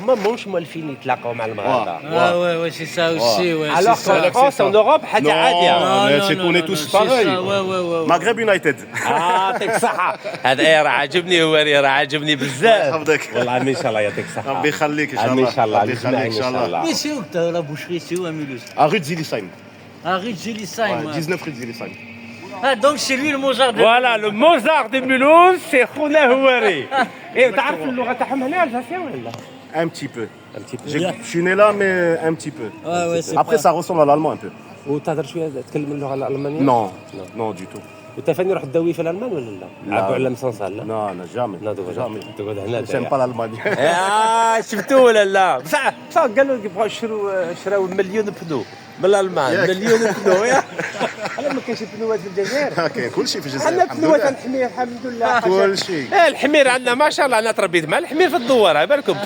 هما ماهمش مولفين يتلاقاو مع المغاربه Ah ouais, ouais, c'est ça aussi, ouais. alors c'est ça. qu'en France en Europe حاجه عاديه Non, c'est qu'on est tous c'est pareils. ça, ouais, ouais, ouais. Maghreb United. يعطيك الصحة هذا ايه راه عاجبني هو راه عاجبني بزاف يحفظك. والله ان شاء الله يعطيك الصحة ربي يخليك ان شاء آمين الله. ان شاء الله ربي يخليك الجميع ان شاء الله. Mais c'est où que t'as la boucherie? C'est où à Mulhouse? À rue de Zilisheim. À rue de Zilisheim. Ouais, ouais. 19 rue de Zilisheim. Ah, donc c'est lui le Mozart de... فوالا لو موزار دي مولوز سي خونا هواري ايه تعرف اللغة تاعهم هنا الجزائر ولا لا؟ Un petit peu. un petit peu Je suis né là, mais un petit peu. Ouais, ouais, c'est Après, pas... ça ressemble à l'allemand un peu. وتهضر شوية تتكلم اللغة الألمانية؟ Non, non du tout. وانت فاني روح تدوي في الألمان ولا لا؟ عبوا على مسنصال لا؟ Non, non, jamais. لا تقعد Jamais. تقعد هنا J'aime pas l'Allemagne. شفتوا ولا لا؟ بصح قالوا يبغوا شراو مليون بنو من الألمان ياك. مليون بنو يا على ما كاينش بنوات في الجزائر كاين كل شيء في الجزائر عندنا الحمد بنوات لله. الحمير الحمد لله كل شيء. الحمير عندنا ما شاء الله انا تربيت مع الحمير في الدوار بالكم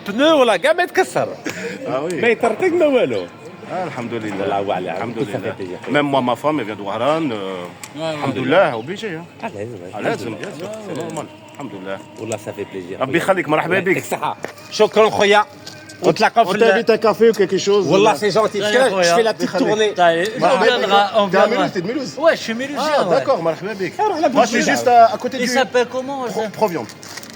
بنو ولا كاع ما يتكسر Ah ما oui. يطرطق ما والو Ah, alhamdoulilah. والله هو على Alhamdoulilah. Même moi, ma femme, elle vient de Wahran. Alhamdoulilah, obligé. Hein. لازم bien sûr, c'est normal. Alhamdoulilah. والله صافي بليزير ربي يخليك مرحبا يعطيك بك. الصحة شكرا خويا ونتلاقاو On في t'invite un café ou quelque chose. والله سي جونتي Salut, je fais la petite خويا. tournée On viendra, on T'es à viendra. Mulhouse, t'es de Mulhouse. Ouais, je suis Mulhousien. Ah, ouais. d'accord, مرحبا بك. la Moi, je suis boucherie, juste à côté Il du s'appelle comment ça? Proviande.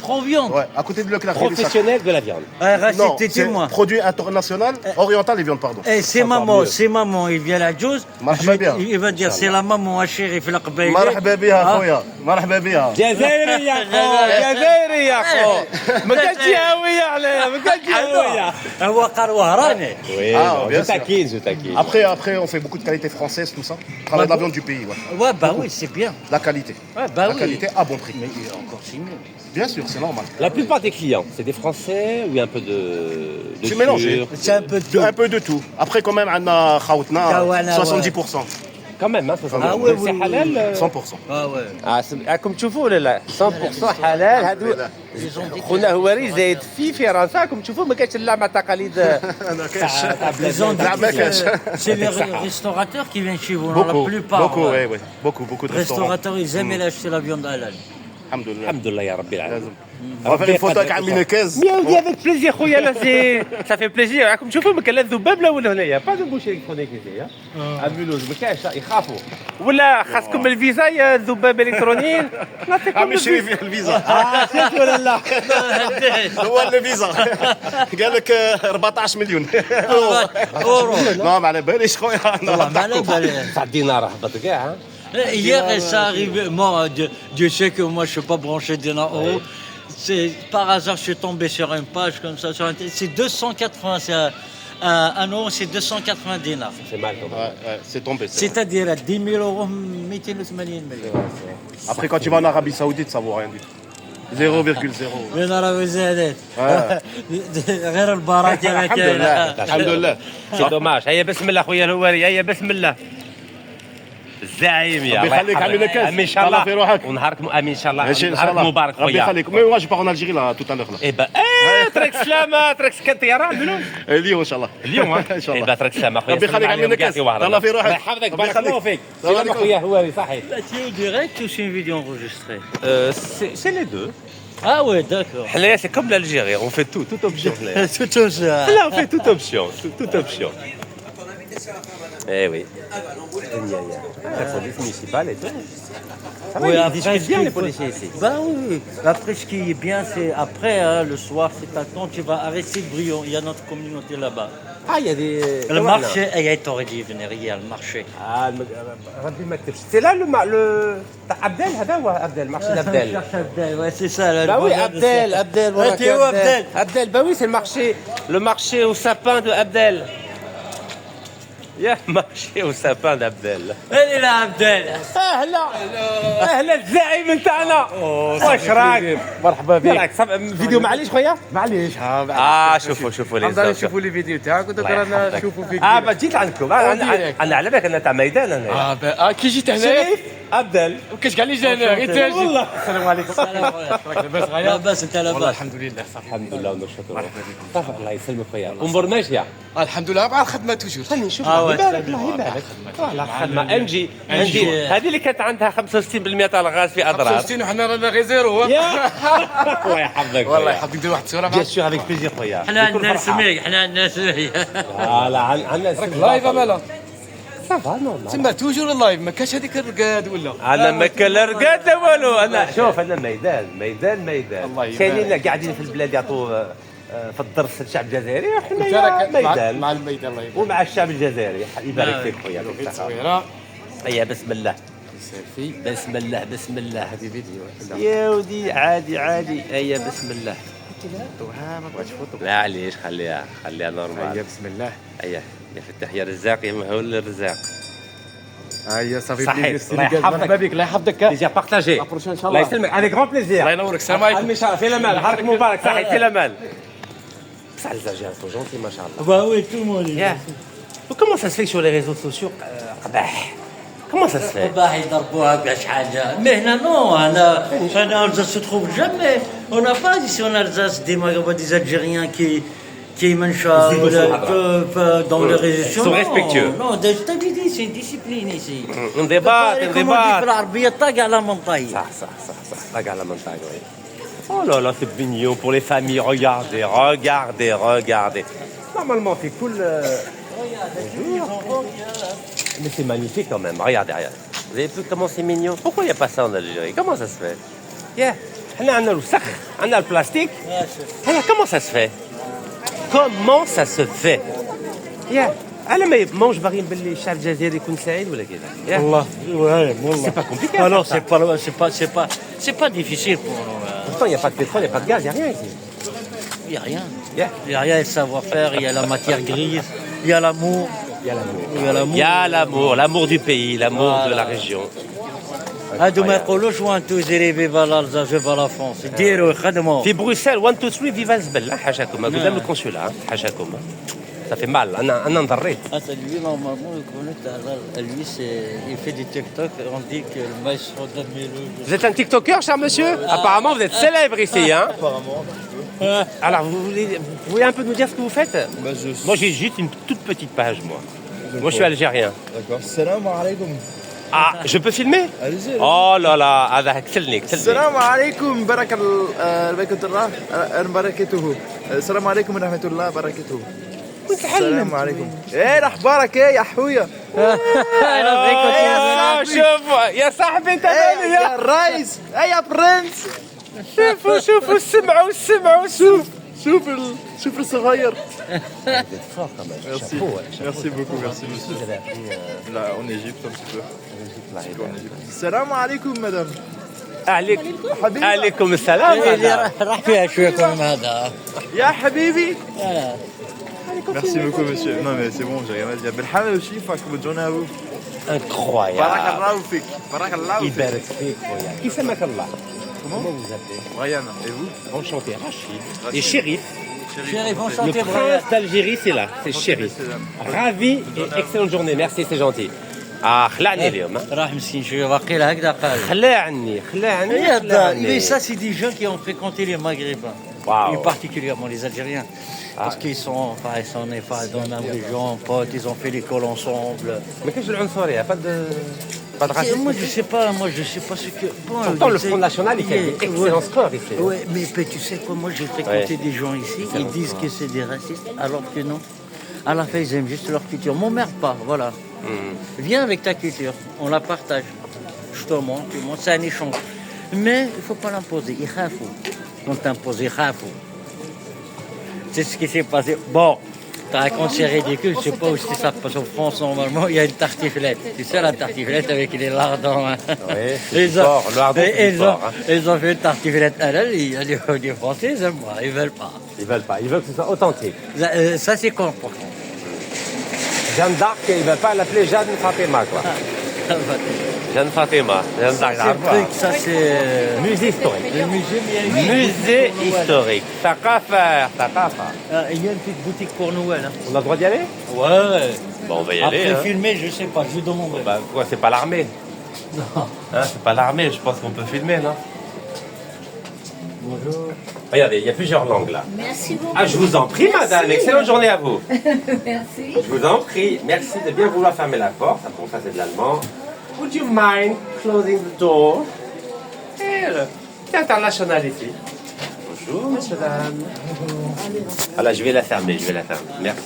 Proviande. Ouais, à côté de Leclerc. professionnel de la viande Ouais, Rachid, Non, t'es c'est témoin. produit international, oriental et viande, pardon. Eh, c'est Encore maman, mieux. c'est maman, il vient à Djouz. مرحبا بها. Il va dire, c'est la maman, chérie, في القبيلة. مرحبا بها خويا مرحبا بها. جزائري يا خو جزائري يا خو ما كانتش هوية عليه ما كانتش هوية هو قروه راني. Oui, Ah, non, bien je sûr. taquine, je taquine. Après, on fait beaucoup de qualité française, tout ça. On travaille de la viande du pays, ouais. Ouais, bah oui, c'est bien. La qualité. Ouais, bah La oui. qualité à bon prix. Mais encore c'est mieux. Bien sûr, c'est normal. La plupart des clients, c'est des Français ou il y a un peu de C'est mélangé. Turcs C'est un peu de tout. Un peu de tout. Après, quand même, on a Khaoutna, Khaouna, 70%. Quand même, hein, 60%. Ah ouais, c'est oui, halal. 100%. Ah ouais. كم تشوفوا ولا لا 100% حلال هادو خونا هواري زايد في راسها كم تشوفوا ما كاينش لا مع تقاليد Ils ont dit La Marrakech. que c'est les restaurateurs qui viennent chez vous, non, la Beaucoup, plupart. beaucoup, ouais. ouais, ouais. Beaucoup de Les restaurants. restaurateurs, ils aiment acheter la viande halal. Alhamdoulilah. الحمد لله يا ربي العالمين On va faire une photo avec Amine Kez. يا ودي افيك بليزير خويا لا سي ça fait plaisir راكم تشوفوا ما كان لا الذباب لا ولا هنايا با دو بوشي الكترونيك هنايا امولوز ما كاينش يخافوا ولا خاصكم الفيزا يا الذباب الالكتروني نعطيكم عمي شريف الفيزا. شفت ولا لا هو الفيزا قال لك 14 مليون اورو. لا ما على باليش خويا. والله ما على بالي. تاع الدينار هبط كاع Hier, ça arrive. Moi, Dieu sait que moi, je ne suis pas branché d'un euro. C'est par hasard, je suis tombé sur une page comme ça sur Internet. C'est 280. C'est un euro, c'est 280 dinars. c'est mal quand même Ouais, c'est tombé. c'est vrai. C'est-à-dire à 10 000 euros, 280 millions. Après, quand tu vas en Arabie Saoudite, ça vaut rien du tout. 0,0. من عربي زادت غير البركه ما الحمد لله كاينه. الحمد لله. سي دوماج هيا بسم الله خويا الهواري هيا بسم الله الزعيم يا ربي الله يخليك يحفظك. عمي نكاز. امين ان شاء الله الله في روحك. ونهارك امين ان شاء الله ماشي ان شاء نهارك الله. مبارك ربي خويا يخليك. Mais moi, je pars en Algérie là tout à l'heure là. ايه با ترك سلامه ترك سكن طيران منو اليوم ان شاء الله. اليوم ان شاء ايه الله. با ترك سلامه خويا ربي يخليك عمي نكاز. الله في روحك. الله يحفظك ربي بارك الله يخليك. فيك السلام سلام عليكم. خويا هواري صحيح Tu es direct ou c'est une vidéo enregistrée? سي لي دو Ah ouais, d'accord. حنايا سي كوم l'Algérie on fait tout option حنايا Tout ça. Là, on fait toute option, toute option. Eh oui. La police municipale et tout. Ça va, Oui, ils après, discutent bien ce les qu'il policiers ici. Bah oui. Après, ce qui est bien, c'est après, hein, le soir, c'est t'attends, tu vas arrêter Brion. Il y a notre communauté là-bas. Ah, il y a des. Le marché, t'aurais dû venir hier, le marché. Ah, ربي ما كتبش. C'est là le تاع عبدال هذا هو عبدال marché d'Abdel. Ouais, c'est ça. Là, Bah le oui, bonheur de ça. Abdel, Ah, voilà. t'es où, Abdel? Abdel, bah oui, c'est le marché au sapin de Abdel. Il y a un marché au sapin d'Abdel. Elle est là, Abdel. اهلا الزعيم نتاعنا واش راك مرحبا بك فيديو معليش خويا معليش شوفوا لي نقدر نشوفوا لي فيديو تاعك ودوك رانا نشوفوا فيك ما جيت عندكم انا على بالك انا تاع ميدان انا كي جيت هنايا شريف عبدل وكاش كاع لي جانا غير تاجي والله السلام عليكم لاباس غايا لاباس انت والله لاباس. الحمد لله صافي الحمد لله ونشكر صافي الله يسلمك خويا امور ماشيه الحمد لله مع الخدمه توجور خليني نشوف Ah يبارك الله يبارك. والله خدمه انجي هذه اللي كانت عندها 65% تاع الغاز في اضرار. 65 وحنا رانا غير زيرو. الله يحفظك. والله يحفظك ندير واحد الصوره بيان سور افيك بليزير خويا. احنا عندنا سميك احنا عندنا سميك. فوالا عندنا لايف مالا صافا نورمال. تسمى توجور اللايف ما كاش هذيك الرقاد ولا انا ما كان لا رقاد لا والو. انا شوف انا ميدان الله يبارك. كاينين قاعدين في البلاد يعطوا في الدرس الشعب الجزائري وحنا مشاركة ميدان مع الميدان. الله يبارك ومع الشعب الجزائري. يبارك فيك خويا. صغيره هيا بسم الله سيلفي. بسم الله بسم الله. هذه فيديو يا ودي عادي هيا بسم الله. ها ما بغيتش فوتو. معليش خليها نورمال. هيا بسم الله. هيا يا فتح يا رزاق يا مهول الرزاق. هيا صافي صحيح. الله مرحبا يحفظك. بك الله يحفظك. بليزير بارتاجي. لابروشين ان شاء الله الله. يسلمك avec grand plaisir. الله ينورك. السلام عليكم. ان شاء الله في الامان. حرك مبارك صحيح في الامان. بصح les Algériens sont gentils ما شاء الله. Bah oui, tout le monde. Yeah. Comment ça se fait que sur les réseaux sociaux قباح؟ Comment ça se fait? باح يضربوها بكاش حاجه mais هنا نو انا Alsace se trouve jamais on n'a pas ici en Alsace des Maghrébins des Algériens qui منشا dans les réseaux sociaux. Sont respectueux. non t'as dit c'est une discipline ici. On débat. Comment on dit بالعربيه طاق على منطاي. صح. طاق على منطقة. Oh là là, c'est mignon pour les familles. Regardez. Normalement, c'est cool. Mais c'est magnifique quand même. Regardez. Vous avez vu comment c'est mignon? Pourquoi il n'y a pas ça en Algérie? Comment ça se fait? Yeah. On a le sac, on a le plastique. Alors, comment ça se fait? Comment ça se fait? Yeah. انا ما ماهوش باغيين باللي الشعب الجزائري يكون سعيد ولا كذا. والله والله. C'est pas compliqué. Alors c'est pas difficile pour nous. Pourtant, il n'y a pas de pétrole, il n'y a pas de gaz, il n'y a rien ici. Il y a rien. Yeah. Il y a rien, le savoir-faire, il y a la matière grise, il y a l'amour. Il y a l'amour du pays, l'amour de la région. هادو ما يقولوش وان تو زيري فيفا لالزا فيفا لا فرنسا ديروا خدموا. في بروسيل 1 2 3 فيفا الزبل حاشاكم قدام الكونسولا حاشاكم. Ça fait mal, انا نضريت. Lui normalement il connaît lui il fait des TikTok, on dit que le maestro d'Amelo. Vous êtes un TikToker, cher monsieur? Apparemment, vous êtes célèbre ici, hein? Apparemment. Alors, vous voulez un peu nous dire ce que vous faites? Bah, Moi, j'ai juste une toute petite page, moi. Moi, je suis algérien. D'accord. Salam alaikum. Ah, je peux filmer? Allez-y. Oh là là, هذا كسلني. السلام عليكم بركة الله بركته. السلام عليكم ورحمة الله وبركاته. السلام عليكم. ايه اخبارك ايه يا حويا؟ شوف يا صاحبي انت يا الرئيس ايه يا برنس. شوفوا السمعوا شوف الصغير. Merci. Merci beaucoup, merci monsieur. Vous avez appris Là, en Égypte un petit peu. en Égypte. السلام عليكم مدام. عليكم السلام. راح فيها شويه كمان هذا. يا حبيبي. Merci beaucoup monsieur. Non mais c'est bon, j'ai rien à dire. بالحمد وشيفك bonne journée à vous. Incroyable. بارك الله فيك. بارك الله فيك. يبارك فيك خويا. كيف سماك الله؟ Comment vous appelez? Ryan. Et vous? Enchanté, Rachid. Et Chérif. Chérif, Le enchanté. prince d'Algérie, c'est là. C'est Chérif. Ravi et excellente journée. Merci, c'est gentil. خلعني اليوم. راح مسكين شويه باقي له هكذا قال. خلعني. Mais ça c'est des gens qui ont fréquenté les Maghrébins. Waouh. Et particulièrement les Algériens. Parce qu'ils sont, on n'est pas dans la même région, potes, ils ont fait l'école ensemble. Mais qu'est-ce que l'عنصرية? Pas de racisme. Moi je sais pas ce que. Bon, Pourtant, le Front National, il fait des excellents scores ici. Ouais, mais tu sais quoi, moi j'ai fréquenté des gens ici, ils disent que c'est des racistes, alors que non. À la fin, ils aiment juste leur culture. M'emmerde pas, voilà. Viens avec ta culture, on la partage. Je te montre, c'est un échange. Mais il ne faut pas l'imposer, il khafou. On t'impose, il khafou. C'est ce qui s'est passé. Bon, tu racontes, c'est ridicule, je ne sais pas où ça passe en France, normalement, il y a une tartiflette. Tu sais, la tartiflette avec les lardons. Hein. Oui, c'est fort, le lardon, c'est fort. Ils ont fait une tartiflette à la ligne. Les Français, ils aiment pas, ils veulent pas. Ils veulent pas, ils veulent que ce soit authentique. Ça, c'est con, pour contre. Jeanne d'Arc, ils ne veulent pas l'appeler Jeanne Fatima, quoi. Jeanne Fatima, Jeanne d'Arc. Ça, c'est... Musée historique. Le musée, mais il y a une Musée historique. Thaqafa. Il y a une petite boutique pour Noël. Hein. On a le droit d'y aller? Ouais. Bon, on va y aller. Après Hein. filmer, je sais pas, je demande. Bah, quoi, c'est pas l'armée? Non. Hein, c'est pas l'armée, je pense qu'on peut filmer, non? Bonjour. Regardez, il y a plusieurs langues là. Merci beaucoup. Ah, je vous en prie, madame. Excellente journée à vous. Merci. Je vous en prie. Merci de bien vouloir fermer la porte. Bon, ça c'est de l'allemand. Would you mind closing the door? C'est international ici. Bonjour, monsieur, dame. Voilà, je vais la fermer, Merci.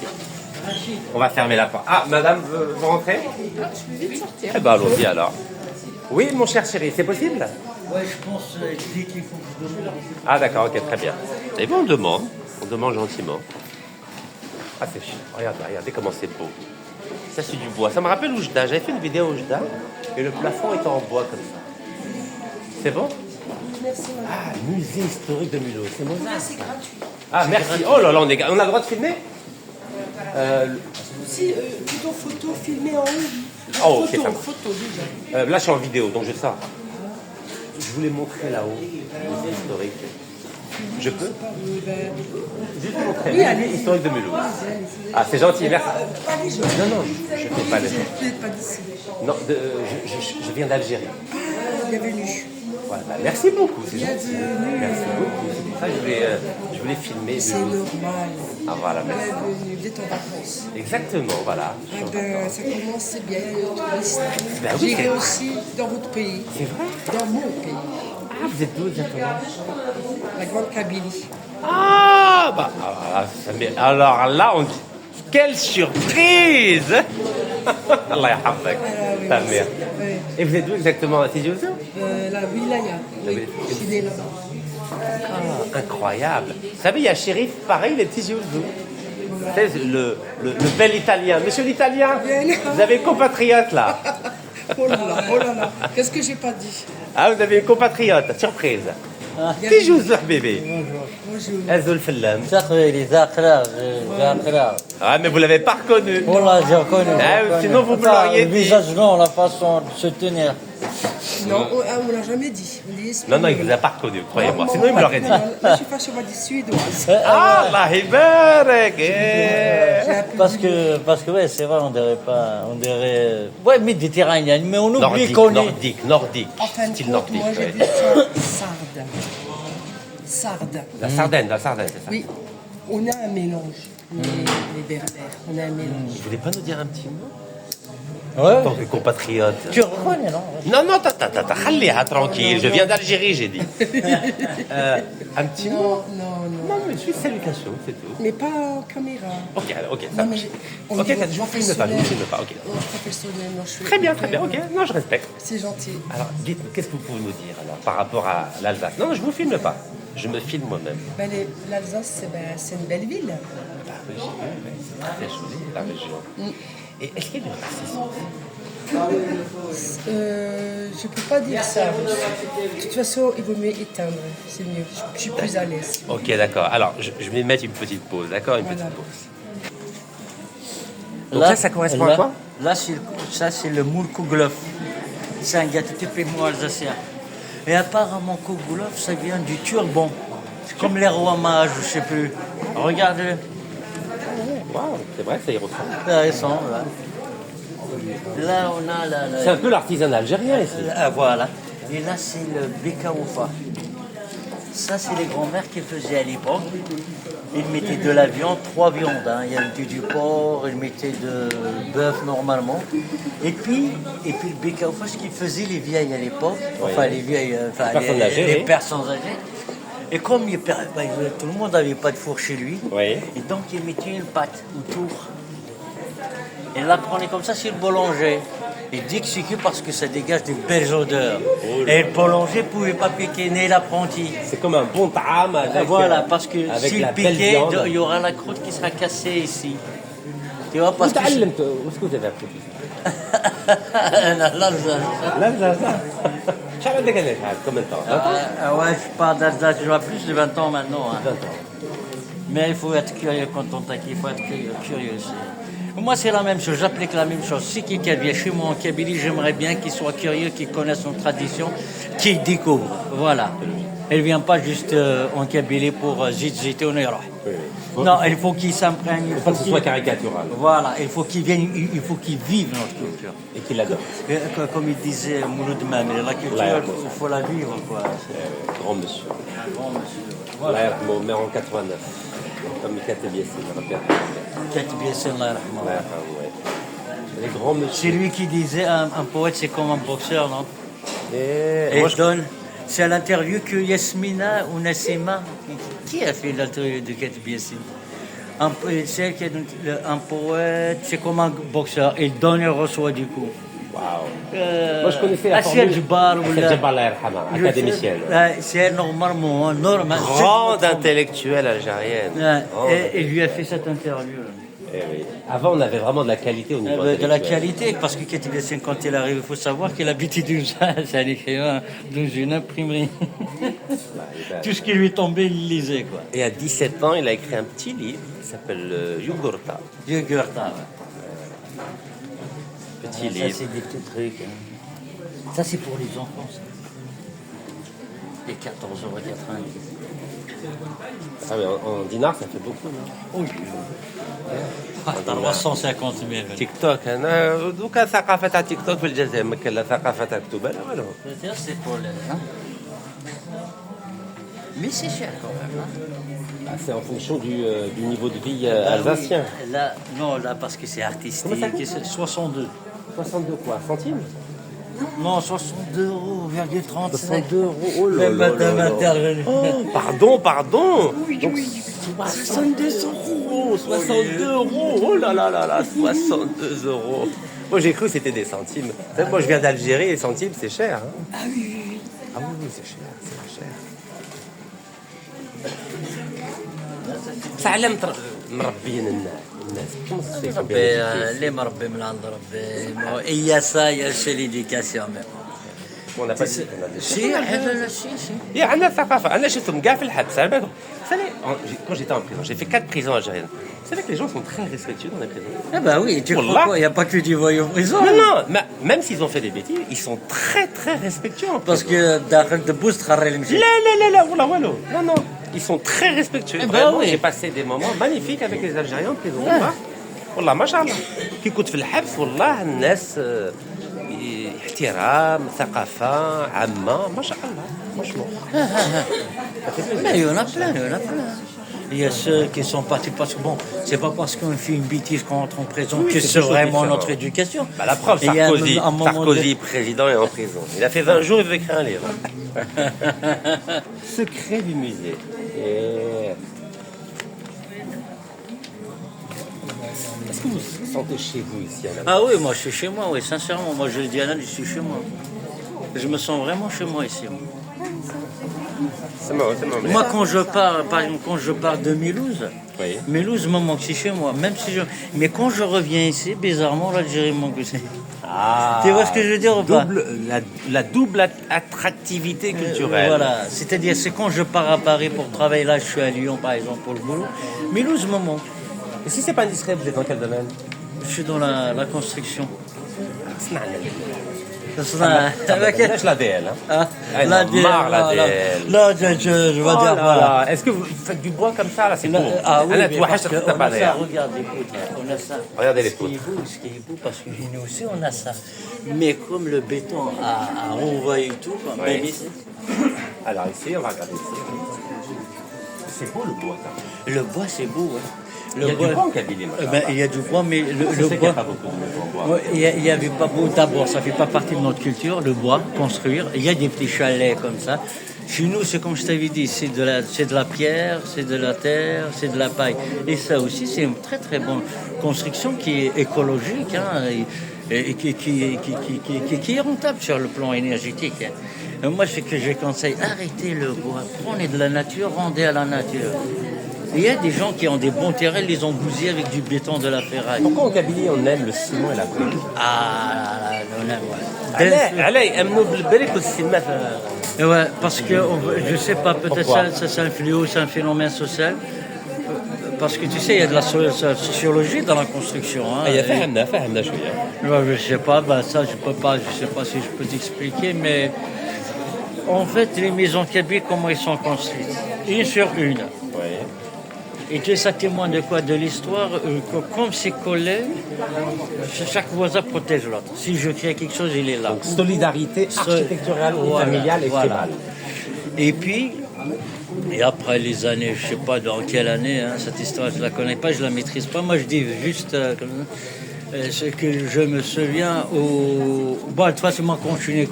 On va fermer la porte. Ah, madame, vous rentrez? Je peux vite sortir. Eh ben, allons-y alors. Oui, mon cher chéri, c'est possible? Ouais, je pense dès qu'il faut que je demande. Ah, d'accord, ok, très bien. Et bon, on demande gentiment. Ah, c'est chiant. Regardez comment c'est beau. Ça, c'est du bois. Ça me rappelle Oujda. J'avais fait une vidéo Oujda et le plafond était en bois comme ça. C'est bon? Merci. Ah, musée historique de Mulhouse. C'est bon? C'est gratuit. Ah, merci. Oh là là, on a le droit de filmer? Aussi, plutôt photo filmée en haut. Oh, ok, ça marche. Photo déjà. Là, je suis en vidéo, donc je sors. Je voulais montrer là-haut, le musée historique. Je peux? Juste vous montrer le musée historique de Mulhouse. Ah, c'est gentil, merci. Pas les gens. Non, je ne fais pas les gens. Vous n'êtes pas d'ici. Non, je viens d'Algérie. Bienvenue. Voilà, bah, merci beaucoup, c'est gentil. Merci beaucoup. C'est pour ça que je voulais filmer. C'est normal. Ah voilà, merci. Bienvenue. Vous êtes en vacances. Exactement, voilà. Je suis en vacances. Ça commence, c'est bien, les touristes. Ben oui, J'irai c'est- aussi dans votre pays. C'est vrai? Dans mon pays. Ah, vous êtes d'où exactement? La Grande Kabylie. Ah, bah, alors là, on dit, quelle surprise! Allah yahfazak, ta mère. Oui. Et vous êtes d'où exactement? À Tizi Ouzou? La wilaya. Oui, je suis née là-bas. Ah, incroyable. Vous savez, il y a Chérif, pareil, il est de Tizi Ouzou. C'est le bel italien. Monsieur l'italien, vous avez une compatriote là. Oh là là, oh là là. Qu'est-ce que j'ai pas dit? Ah, vous avez une compatriote, surprise. Tizi Ouzou, bébé. Bonjour. Azul Fellam. Ah, mais vous l'avez pas reconnu. Voilà, j'ai reconnu. Ah, sinon, vous me l'auriez Le dit. visage, non, la façon de se tenir. Non, on l'a jamais dit. On dit Non, non, il ne vous a pas reconnu, croyez-moi. Sinon, il me l'aurait dit. Là, je suis fâchée, on va dire suédoise. Ah, Allah ibarak. Eh. Parce que ouais, c'est vrai, on dirait pas, on dirait, ouais, méditerranéen, mais on oublie Nordique, qu'on est. nordique, En fin de style compte, nordique. moi j'ai ouais. dit ça, sarde. Sarde. La Sardaigne, c'est ça. Oui, on a un mélange, les berbères. On a un mélange. Vous voulez pas nous dire un petit mot? Ouais. En tant que compatriote. Tu reconnais, non? Non, khaliha, tranquille. Je viens d'Algérie, j'ai dit. Un petit mot? Non. Non, mais juste salutation, c'est tout. Mais pas en caméra. Ok, ça Non, mais marche. on Ok, dit je vous filme pas, ok. Professionnel, non, je suis Très bien. Ok, non, je respecte. C'est gentil. Alors, dites-moi, qu'est-ce que vous pouvez nous dire alors par rapport à l'Alsace? Non, je vous filme pas. Je me filme moi-même. Ben, L'Alsace, c'est une belle ville. Bah oui, j'ai vu, mais c'est très joli, la région. Et est-ce qu'il y a du racisme? Je peux pas dire ça. De toute façon, il vaut mieux éteindre. C'est mieux. Je suis plus à l'aise. Ok, d'accord. Alors, je vais mettre une petite pause, d'accord? Une Voilà. petite pause. Donc ça correspond à quoi? Là, ça, c'est le moule Kouglof. C'est un gâteau typiquement alsacien. Et apparemment, Kouglof, ça vient du turban. C'est comme les rois mages, je sais plus. Regardez, Waouh, c'est vrai que ça y ressemble. ça ressemble. Là, on a C'est un peu l'artisanat algérien ici. voilà. Et là, c'est le bekaoufa. Ça, c'est les grands-mères qui faisaient à l'époque. Ils mettaient de la viande, 3 viandes. Hein. Il y avait du porc, ils mettaient de bœuf normalement. Et puis le bekaoufa, ce qu'ils faisaient les vieilles à l'époque, enfin les vieilles, personnes âgées, les oui. personnes âgées. Et comme tout le monde n'avait pas de four chez lui, Oui. et donc ils mettaient une pâte autour. Et là, prenez comme ça, c'est le boulanger. Il dit que c'est que parce que ça dégage des belles odeurs. Et le boulanger ne pouvait pas piquer ni l'apprenti. C'est comme un bon ta'am avec, Voilà, parce que avec s'il la belle piquait, viande. il y aura la croûte qui sera cassée ici. Tu vois, parce que... Où est-ce que vous avez appris tout ça? L'Alsace. L'Alsace. Combien de temps? Combien de temps? 20 ans? Ouais, je parle d'Alsace, je vois plus de 20 ans maintenant. Hein. 20 ans. Mais il faut être curieux quand on t'acquiert, il faut être curieux. Moi, c'est la même chose, j'applique la même chose. Si quelqu'un vient chez moi en Kabylie, j'aimerais bien qu'il soit curieux, qu'il connaisse nos traditions, qu'il découvre. Voilà. Elle ne vient pas juste en Kabylie pour zit zitoun et rah. Oui. Non, il faut qu'ils s'imprègnent. Il faut pas que ce soit caricatural. Voilà, il faut qu'ils viennent, il faut qu'ils vivent notre culture. Et qu'il l'adore. Comme il disait Mouloud Mam, la culture, il faut la vivre, quoi. Grand monsieur. Grand monsieur. Voilà. Mais en 89. Comme Kateb Yassine, Kateb Yassine, Allah yarhamah. Les grands monsieur. C'est lui qui disait un poète, c'est comme un boxeur, non? Et moi, je donne. C'est à l'interview que Yasmina ou Nassima, qui a fait l'interview de Kateb Yassine? C'est elle qui a dit, un poète, c'est comme un boxeur. Il donne et reçoit du coup. Waouh. Moi, je connaissais la Asiel Jabbar, académicienne. C'est normalement, normal. Grande intellectuelle algérienne. Et il lui a fait cette interview. Eh oui. Avant, on avait vraiment de la qualité au niveau de la qualité, parce que Kateb Yassine, quand il arrive, il faut savoir qu'il habitait c'est un écrivain dans une imprimerie. Tout ce qui lui tombait, il lisait, quoi. Et à 17 ans, il a écrit un petit livre qui s'appelle Yugurta. Yugurta, Petit livre. Ça, c'est des petits trucs. Hein. Ça, c'est pour les enfants, ça. Les 14,90 €. Ah oui, en dinars, ça fait beaucoup, non? Oui. 350 000. تيك توك انا دوكا ثقافه تاع تيك توك في الجزائر ما كاين لا ثقافه تاع الكتب لا والو. C'est pour les. Hein? Mais c'est cher quand même. Hein? Ah, c'est en fonction du niveau de vie alsacien. Oui. Là, non, là parce que c'est artistique. C'est 62. 62 quoi? Centimes? Non, 62,35 €. 62 €. Oh là là là là. Oh, pardon. Oui. Donc, 62 €. 62 €. Oh là là là là. 62 €. Moi j'ai cru que c'était des centimes. Moi je viens d'Algérie, les centimes c'est cher. Hein. Ah oui. Ah oui, c'est cher. تعلم مربيين الناس اللي مربي من عند ربي هي سا يا شي ليديكاسيون ميم On n'a pas dit qu'on a des شي عندنا ثقافة. أنا شفتهم كاع في الحبس. Vous savez, quand j'étais en prison, j'ai fait 4 prisons algériennes. Vous savez que les gens sont très respectueux dans les prisons. Ah bah oui, tu crois quoi? Il n'y a pas que du voyou en prison. Non, même s'ils ont fait des bêtises, ils sont très très respectueux en prison. Parce que داخل دبوس تخري المشي. لا والله والو. Non, ils sont très respectueux. Vraiment, j'ai passé des moments magnifiques avec les Algériens en prison. والله ما شاء الله. كي كنت في الحبس والله الناس احترام ثقافة عامة ما شاء الله. Franchement. Mais il y en a plein. Il y a ceux qui sont partis parce que bon, c'est pas parce qu'on fait une bêtise qu'on entre en prison que c'est vraiment notre éducation. Bah, la preuve, Sarkozy, président, est en prison. Il a fait 20 jours, il veut écrire un livre. Secret du musée. Est-ce que vous vous sentez chez vous ici à la Ah oui, moi je suis chez moi, oui, sincèrement. Moi je le dis à Alain, je suis chez moi. Je me sens vraiment chez moi ici. C'est marrant. Moi, quand je pars, par exemple, quand je pars de Mulhouse, oui. Mulhouse me manque, c'est chez moi. Même si mais quand je reviens ici, bizarrement, l'Algérie me manque aussi. Ah, tu vois ce que je veux dire ou pas? La double attractivité culturelle. Voilà, c'est-à-dire, c'est quand je pars à Paris pour travailler, là, je suis à Lyon, par exemple, pour le boulot. Mulhouse me manque. Et si c'est pas indiscret, vous êtes dans quel domaine? Je suis dans la construction. Lâche l'ADL. Hein? L'ADL. Là, je vais dire, voilà. Est-ce que vous faites du bois comme ça là? C'est beau. Ah oui, mais parce parce qu'on a ça, regarde, écoute, on a ça. Regardez les Ce qui est beau, parce que nous aussi, on a ça. Mais comme le béton a renvoyé tout, oui. même ici. Alors ici, on va regarder ici. C'est beau le bois, ça. Le bois, c'est beau, hein. Il y a du bois en Kabylie, il y a du bois, mais le bois. Il n'y a pas beaucoup de bois. Il y avait pas beaucoup. D'abord, ça fait pas partie de notre culture, le bois, construire. Il y a des petits chalets comme ça. Chez nous, c'est comme je t'avais dit, c'est de la pierre, c'est de la terre, c'est de la paille. Et ça aussi, c'est une très très bonne construction qui est écologique, hein, et qui est rentable sur le plan énergétique. Hein. Moi, ce que je conseille, arrêtez le bois, prenez de la nature, rendez à la nature. Il y a des gens qui ont des bons terrains, ils les ont bousillés avec du béton, de la ferraille. Pourquoi en Kabylie on aime le ciment et la brique? Ah, on aime, ouais. Ouais, parce que, je sais pas, peut-être ça c'est un fléau, c'est un phénomène social. Parce que tu sais, il y a de la sociologie dans la construction. Hein, il y a فهمنا شوية. Je sais pas, ça je sais pas si je peux t'expliquer, mais en fait, les maisons kabyles, comment elles sont construites? Une sur une. Oui. Et que ça témoigne de quoi? De l'histoire, que comme c'est collé, chaque voisin protège l'autre. Si je crée quelque chose, il est là. Donc solidarité architecturale et Voilà, familiale et voilà. tribale. Et puis, et après les années, je sais pas dans quelle année, hein, cette histoire, je la connais pas, je la maîtrise pas. Moi, je dis juste ce que je me souviens Bon, de toute façon, moi, quand je suis né,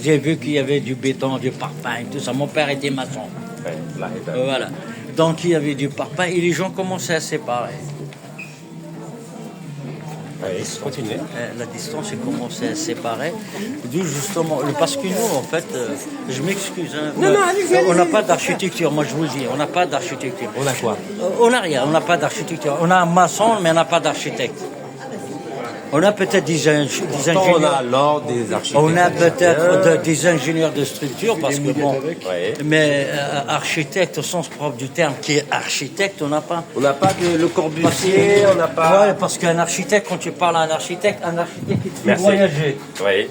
j'ai vu qu'il y avait du béton, du parpaing, tout ça. Mon père était maçon. Ouais, là, Voilà. Donc, il y avait du parpaing et les gens commençaient à se séparer. continuez. La distance est commencée à se séparer. D'où justement, parce que nous, en fait, je m'excuse. Hein, on n'a pas d'architecture, moi je vous le dis, on n'a pas d'architecture. On a quoi? On n'a rien, on n'a pas d'architecture. On a un maçon, mais on n'a pas d'architecte. On a peut-être des ingénieurs. On a alors des architectes. On a peut-être des ingénieurs de structure, parce que bon, mais architecte au sens propre du terme, qui est architecte, on n'a pas. On n'a pas de Le Corbusier, on n'a pas. Ouais, parce qu'un architecte, quand tu parles à un architecte il te fait voyager. Oui.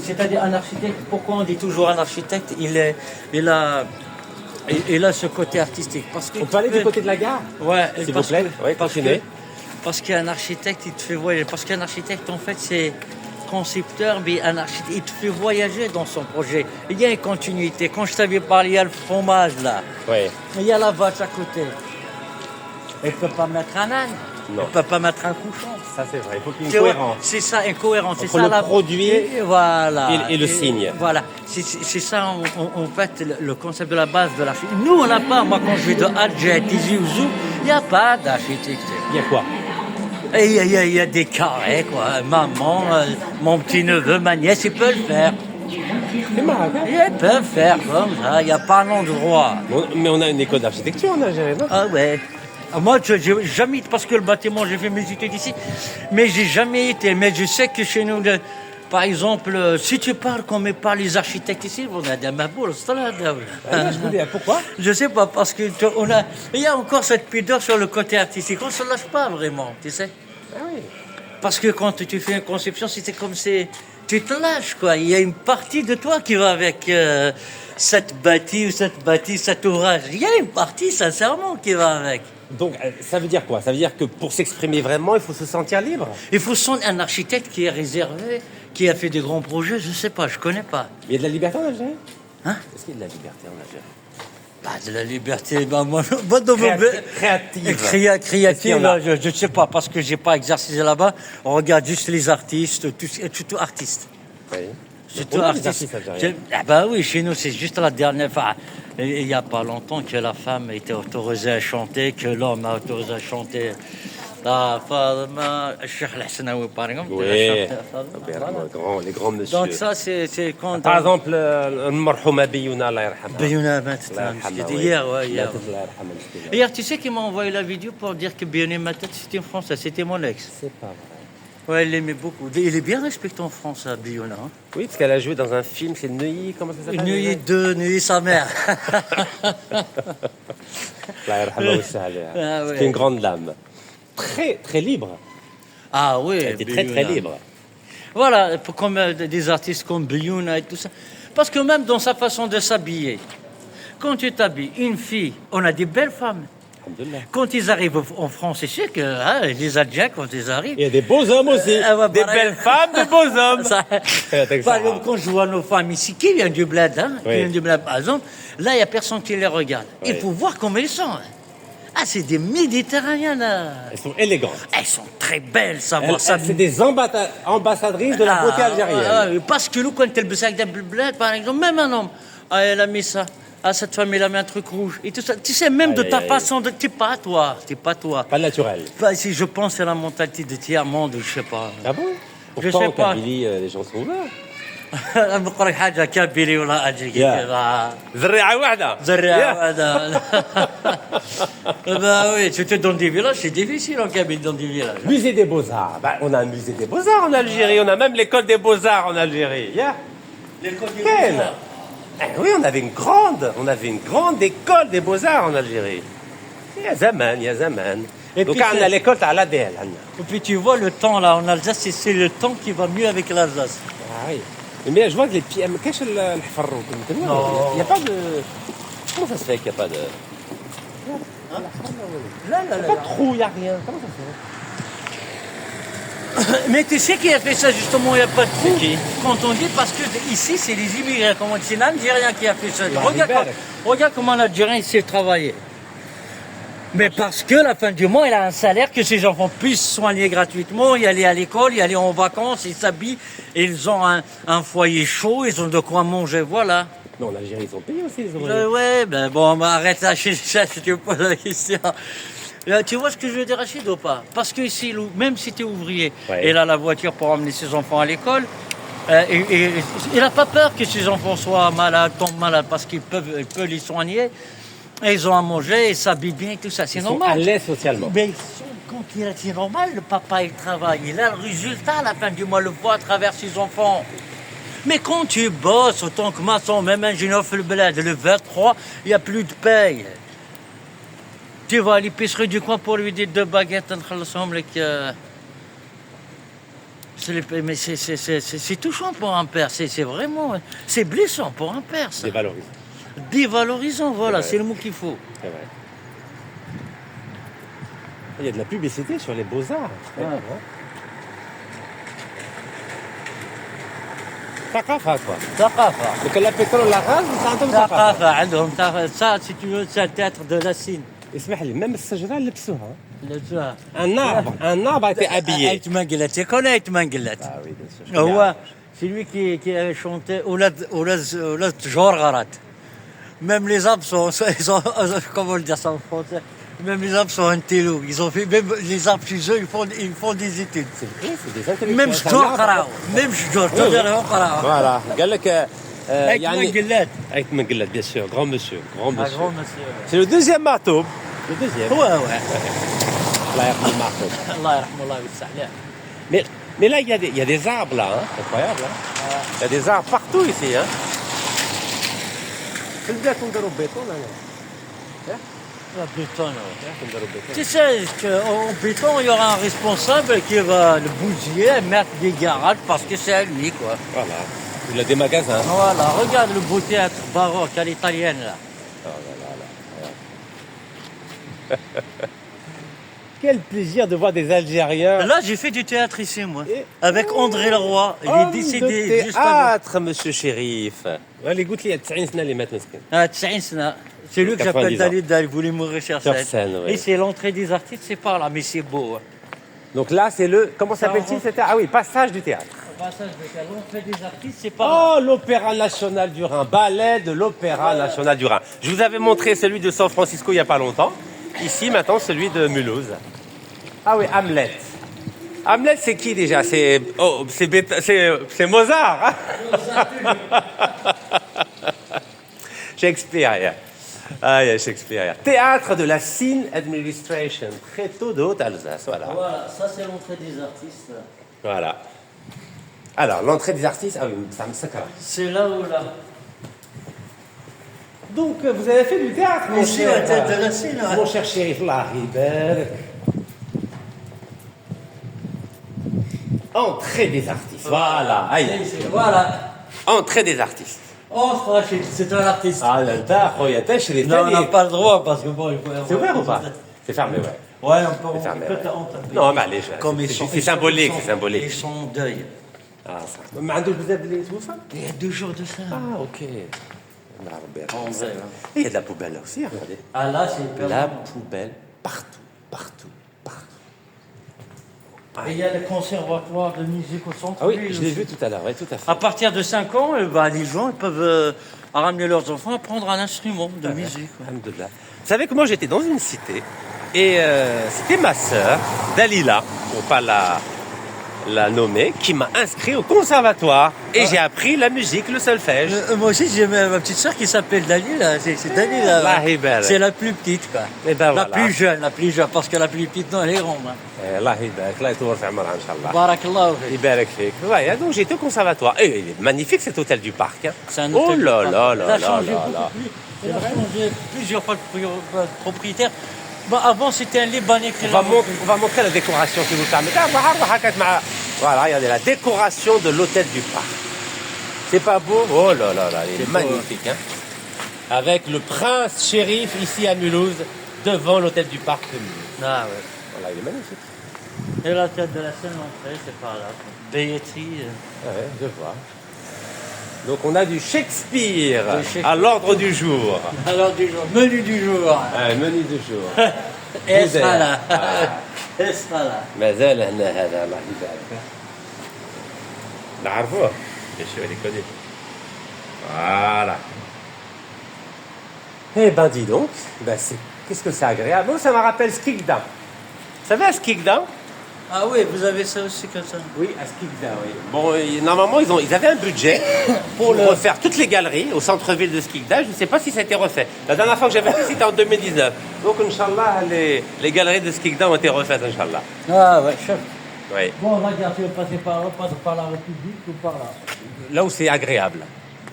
C'est-à-dire un architecte, pourquoi on dit toujours un architecte? Il a ce côté artistique. Parce que On peut aller du côté de la gare? Ouais, S'il vous plaît. Oui, continuez. Parce qu'un architecte, il te fait voyager. Parce qu'un architecte, en fait, c'est concepteur, mais un architecte, il te fait voyager dans son projet. Il y a une continuité. Quand je t'avais parlé, il y a le fromage, là. Oui. Il y a la vache à côté. Elle ne peut pas mettre un âne. Non. Elle ne peut pas mettre un couchon. Ça, c'est vrai. Il faut qu'il y ait une cohérence. C'est ça, incohérence. C'est Entre ça le produit voilà. et le signe. Voilà. C'est ça, en fait, le concept de la base de l'architecture. Nous, on n'a pas. Moi, quand je vais de Hadjet, Tizi Ouzou, il n'y a pas d'architecture. Il y a quoi? Et il y a des carrés, quoi. Maman, mon petit-neveu, ma nièce, ils peuvent le faire. C'est marocain. Ils peuvent faire comme ça. Il n'y a pas d'endroit. Mais on a une école d'architecture en Algérie, non? Ah ouais. Moi, j'ai jamais été, parce que le bâtiment, j'ai fait mes études ici, mais j'ai jamais été. Mais je sais que chez nous, par exemple, si tu parles comme parlent les architectes ici, on a des maboules, Pourquoi? Je sais pas, parce que il y a encore cette pudeur sur le côté artistique. On se lâche pas vraiment, tu sais. Ah oui. Parce que quand tu fais une conception, c'était comme si tu te lâches, quoi. Il y a une partie de toi qui va avec cette bâtie, cet ouvrage. Il y a une partie, sincèrement, qui va avec. Donc, ça veut dire quoi? Ça veut dire que pour s'exprimer vraiment, il faut se sentir libre? Il faut un architecte qui est réservé, qui a fait des grands projets, je sais pas, je connais pas. Il y a de la liberté en Algérie? Hein? Est-ce qu'il y a de la liberté en Algérie? Bah, de la liberté, bah, moi, dans Créative. Créative, je ne sais pas, parce que j'ai pas exercé là-bas. On regarde juste les artistes, tout artistes. Oui. Surtout artistes. Ah bah oui, chez nous, c'est juste la dernière fois. Il n'y a pas longtemps que la femme était autorisée à chanter, que l'homme a autorisé à chanter. La Fadma, Cheikh El-Hasnaoui, par exemple. Oui, les grands messieurs. Donc ça, c'est quand... Par exemple, Marhouma Biyouna, Allah yarhamha. Biyouna, hier, ouais, hier. Allah yarhamha. Hier, tu sais qu'il m'a envoyé la vidéo pour dire que Biyouna Matat, c'était une Française, c'était mon ex. C'est pas vrai. Ouais, elle l'aimait beaucoup. Il est bien respecté en France, à Biyouna. Hein. Oui, parce qu'elle a joué dans un film, c'est Neuilly, comment ça s'appelle? Neuilly 2, Neuilly sa mère. Allah yarhamha wa sahla. Ah ouais. C'est une grande dame. Très, très libre. Ah oui, Elle était très, très libre. Voilà, comme des artistes comme Biyouna et tout ça. Parce que même dans sa façon de s'habiller, quand tu t'habilles, une fille, on a des belles femmes. Quand ils arrivent en France, c'est sûr que les Algériens, quand ils arrivent... Il y a des beaux hommes aussi. Des belles femmes, des beaux hommes. Par exemple, quand je vois nos femmes ici, qui viennent du bled, hein, Oui. qui viennent du bled, par exemple, là, il n'y a personne qui les regarde. Oui. Il faut voir comment ils sont. Hein. Ah, c'est des Méditerranéennes. Là. Elles sont élégantes. Elles sont très belles, ça. C'est des ambassadrices de la beauté algérienne. Parce que nous, quand elle baigne avec des bled, par exemple, même un homme, elle a mis ça. Ah, cette femme, elle a mis un truc rouge. Et tout ça. Tu sais, même de ta façon de... T'es pas toi. Pas naturel. Bah, si je pense que c'est la mentalité de tiers-monde, je sais pas. Ah bon? Je Pourtant, sais pas. en Kabylie, les gens sont ouverts. نقول لك حاجه كابيلي ولا اجي زريعة واحدة. زريعه bah oui, tu te donnes des villages, c'est difficile en Kabylie dans des villages. Musée des Beaux-Arts. Bah, on a un musée des Beaux-Arts en Algérie. On a même l'école des Beaux-Arts en Algérie. L'école des Quelle? Beaux-Arts. Oui, on avait une grande école des Beaux-Arts en Algérie. Il y a zaman. Et Donc, puis, on a l'école à l'ADL. Et puis tu vois le temps là en Alsace, c'est le temps qui va mieux avec l'Alsace. Ah oui. Mais je vois que les pieds. Mais qu'est-ce que le Hafarrouk? Il n'y a pas de. Comment ça se fait qu'il n'y a pas de. Là, là, là. Pas de trou, il n'y a rien. Comment ça fait? Mais tu sais qui a fait ça justement, il n'y a pas de trou. Quand on dit, parce que ici, c'est les immigrés, comme on dit, c'est l'Algérien qui a fait ça. Regarde comment l'Algérien sait travailler. Mais parce que la fin du mois, il a un salaire que ses enfants puissent soigner gratuitement, y aller à l'école, y aller en vacances, ils s'habillent, ils ont un foyer chaud, ils ont de quoi manger, voilà. Mais en Algérie, ils sont payés aussi, les ouvriers. Ouais, ben bon, arrête là, ça, si tu me poses la question. Là, tu vois ce que je veux dire, Rachid, ou pas? Parce que ici, même si tu es ouvrier, Ouais. il a la voiture pour emmener ses enfants à l'école, et il n'a pas peur que ses enfants soient malades, tombent malades, parce qu'il peut les soigner. Et ils ont à manger, ils s'habillent bien, tout ça, c'est Ils sont normal. à l'aise socialement. Mais quand il a dit normal, le papa il travaille, il a le résultat à la fin du mois, le voit à travers ses enfants. Mais quand tu bosses autant que maçon, même ingénieur le bled, le 23, il n'y a plus de paye. Tu vas à l'épicerie du coin pour lui dire 2 baguettes, mais c'est touchant pour un père, c'est vraiment, c'est blessant pour un père, ça. C'est valorisé. Dévalorisant, voilà, C'est c'est le mot qu'il faut. C'est vrai. Il y a de la publicité sur les beaux-arts. ثقافة quoi. ثقافة. Donc la pétrole, la gaz, ça عندهم ثقافة. ثقافة عندهم ça si tu veux c'est le théâtre de la Cine. اسمح لي même الشجرة لبسوها. لبسوها. Un arbre a été habillé. أيت منقلت تكون أيت منقلت. Ah oui, bien sûr. هو c'est lui qui a chanté أولاد جورغرات. Même les arbres sont ils ont comment le dire ça en français. Même les arbres sont intello. Ils ont fait même les arbres chez eux ils font des études. C'est vrai, c'est des intellectuels. même شجور قراو même شجور تقدر قراو. Voilà. قال لك أيت يعني منقلت. avec Mengelat, bien sûr, grand monsieur, grand Un monsieur. grand monsieur. C'est le deuxième marteau. Le deuxième. هو Là, il y a le marteau. الله يرحمه الله ويوسع عليه. Mais là, il y a des arbres là, hein. C'est incroyable. Hein. Il y a des arbres partout ici. Hein. C'est le gars qu'on donne au béton là. La béton, Qu'on donne au béton. tu sais qu'en béton, il y aura un responsable qui va le bousiller et mettre des garages parce que c'est à lui, quoi. Voilà. Il a des magasins. Voilà, regarde le beau théâtre baroque à l'italienne, là. Quel plaisir de voir des Algériens. Là, j'ai fait du théâtre ici, moi. Et- Avec André Leroy. Il est décédé juste avant. théâtre, monsieur Chérif. Les gouttes, il y a 90 ans les maîtres mesquins. Ah, 90 سنة. C'est lui que 90 j'appelle ans. Dalida, il voulait mourir sur Sur scène. scène, ouais. Et c'est l'entrée des artistes, c'est par là, mais c'est beau. Hein. Donc là, c'est le. Comment s'appelle-t-il rentre. c'était? Ah oui, passage du théâtre. Passage de l'entrée des artistes, c'est par là. Oh, l'Opéra National du Rhin. Ballet de l'Opéra National du Rhin. Je vous avais montré celui de San Francisco il n'y a pas longtemps. Ici, maintenant, celui de Mulhouse. Ah oui, Hamlet. Hamlet, c'est qui déjà? C'est Mozart. Hein. Shakespeare. Ah, il y a Shakespeare. Théâtre de la Cine Administration. Très tôt de Haute-Alsace. Voilà. Voilà, ça c'est l'entrée des artistes. Voilà. Alors, l'entrée des artistes. Ah oui, ça me sacre. C'est là où là. Donc, vous avez fait du théâtre, mon Ici, cher. la tête de la Cine. Mon cher shérif, là, Ribert. Entrée des artistes. Voilà. Aïe. Voilà. Entrée des artistes. Oh, Rachid, c'est un artiste. Ah, là, t'as chez les Non, on n'a pas le droit parce que bon, il faut. C'est ouvert ou pas? C'est fermé, ouais. Ouais, on peut. fermé, on ouais. peut Non, mais allez, Comme ils c'est sont. c'est symbolique, c'est Ils symbolique. sont en deuil. Ah, ça. Mais عندك بزاف ديال التوفى؟ Il y a 2 jours de ça. Ah, ok. Allah ربي يرحمه. En vrai. Il y a de la poubelle là aussi, regardez. Ah là, c'est La poubelle partout, partout, partout. Et il y a le conservatoire de musique au centre. Ah oui, je l'ai vu tout à l'heure, oui, tout à fait. À partir de 5 ans, les gens ils peuvent ramener leurs enfants à apprendre un instrument de musique. Ouais. Alhamdoulilah. Vous savez que moi j'étais dans une cité et c'était ma sœur, Dalila, pour pas la nommer, qui m'a inscrit au conservatoire et j'ai appris la musique, le solfège. Moi aussi, j'ai ma petite soeur qui s'appelle Dalila. C'est Dalila. Allah ouais. يبارك. C'est la plus petite, quoi. Et ben La voilà. plus jeune, parce que la plus petite, non, elle est ronde. Hein. الله يبارك الله يطول في عمرها ان شاء الله. Barakallahu fik. يبارك فيك. Ouais, donc j'étais au conservatoire. Et il est magnifique cet hôtel du parc. Hein. C'est un Oh hôtel là de- là Il là a là changé là beaucoup là. plus. Il a changé plusieurs fois de propriétaire. Bah, avant, c'était un Libanais qui On va montrer la décoration si vous permettez. Voilà, regardez la décoration de l'hôtel du parc. C'est pas beau? Oh là là là, il est magnifique. Hein. Avec le prince shérif ici à Mulhouse. devant l'hôtel du parc de Mulhouse. Ah ouais. Voilà, il est magnifique. Et la tête de la scène d'entrée, c'est par là. Billetterie. Ouais, je vois. Donc on a du Shakespeare, Du Shakespeare. à l'ordre du jour. Alors du jour, menu du jour. Menu du jour. Et Vous sera là. êtes- Et sera là. مازال هنا هذا الله يبارك. نعرفوه. Bien sûr, il est connu. Voilà. Eh ben dis donc, qu'est-ce que c'est agréable. Bon, ça me rappelle Skikda. Vous savez à Skikda? Ah oui, vous avez ça aussi comme ça. Oui, à Skikda, oui. Bon, normalement, ils avaient un budget pour refaire toutes les galeries au centre-ville de Skikda. Je ne sais pas si ça a été refait. La dernière fois que j'avais fait, c'était en 2019. Donc, Inch'Allah, les galeries de Skikda ont été refaites, Inch'Allah. Ah ouais, chef. Oui. Bon, regarde, tu veux passer par là, passe par la République ou par là. Là où c'est agréable.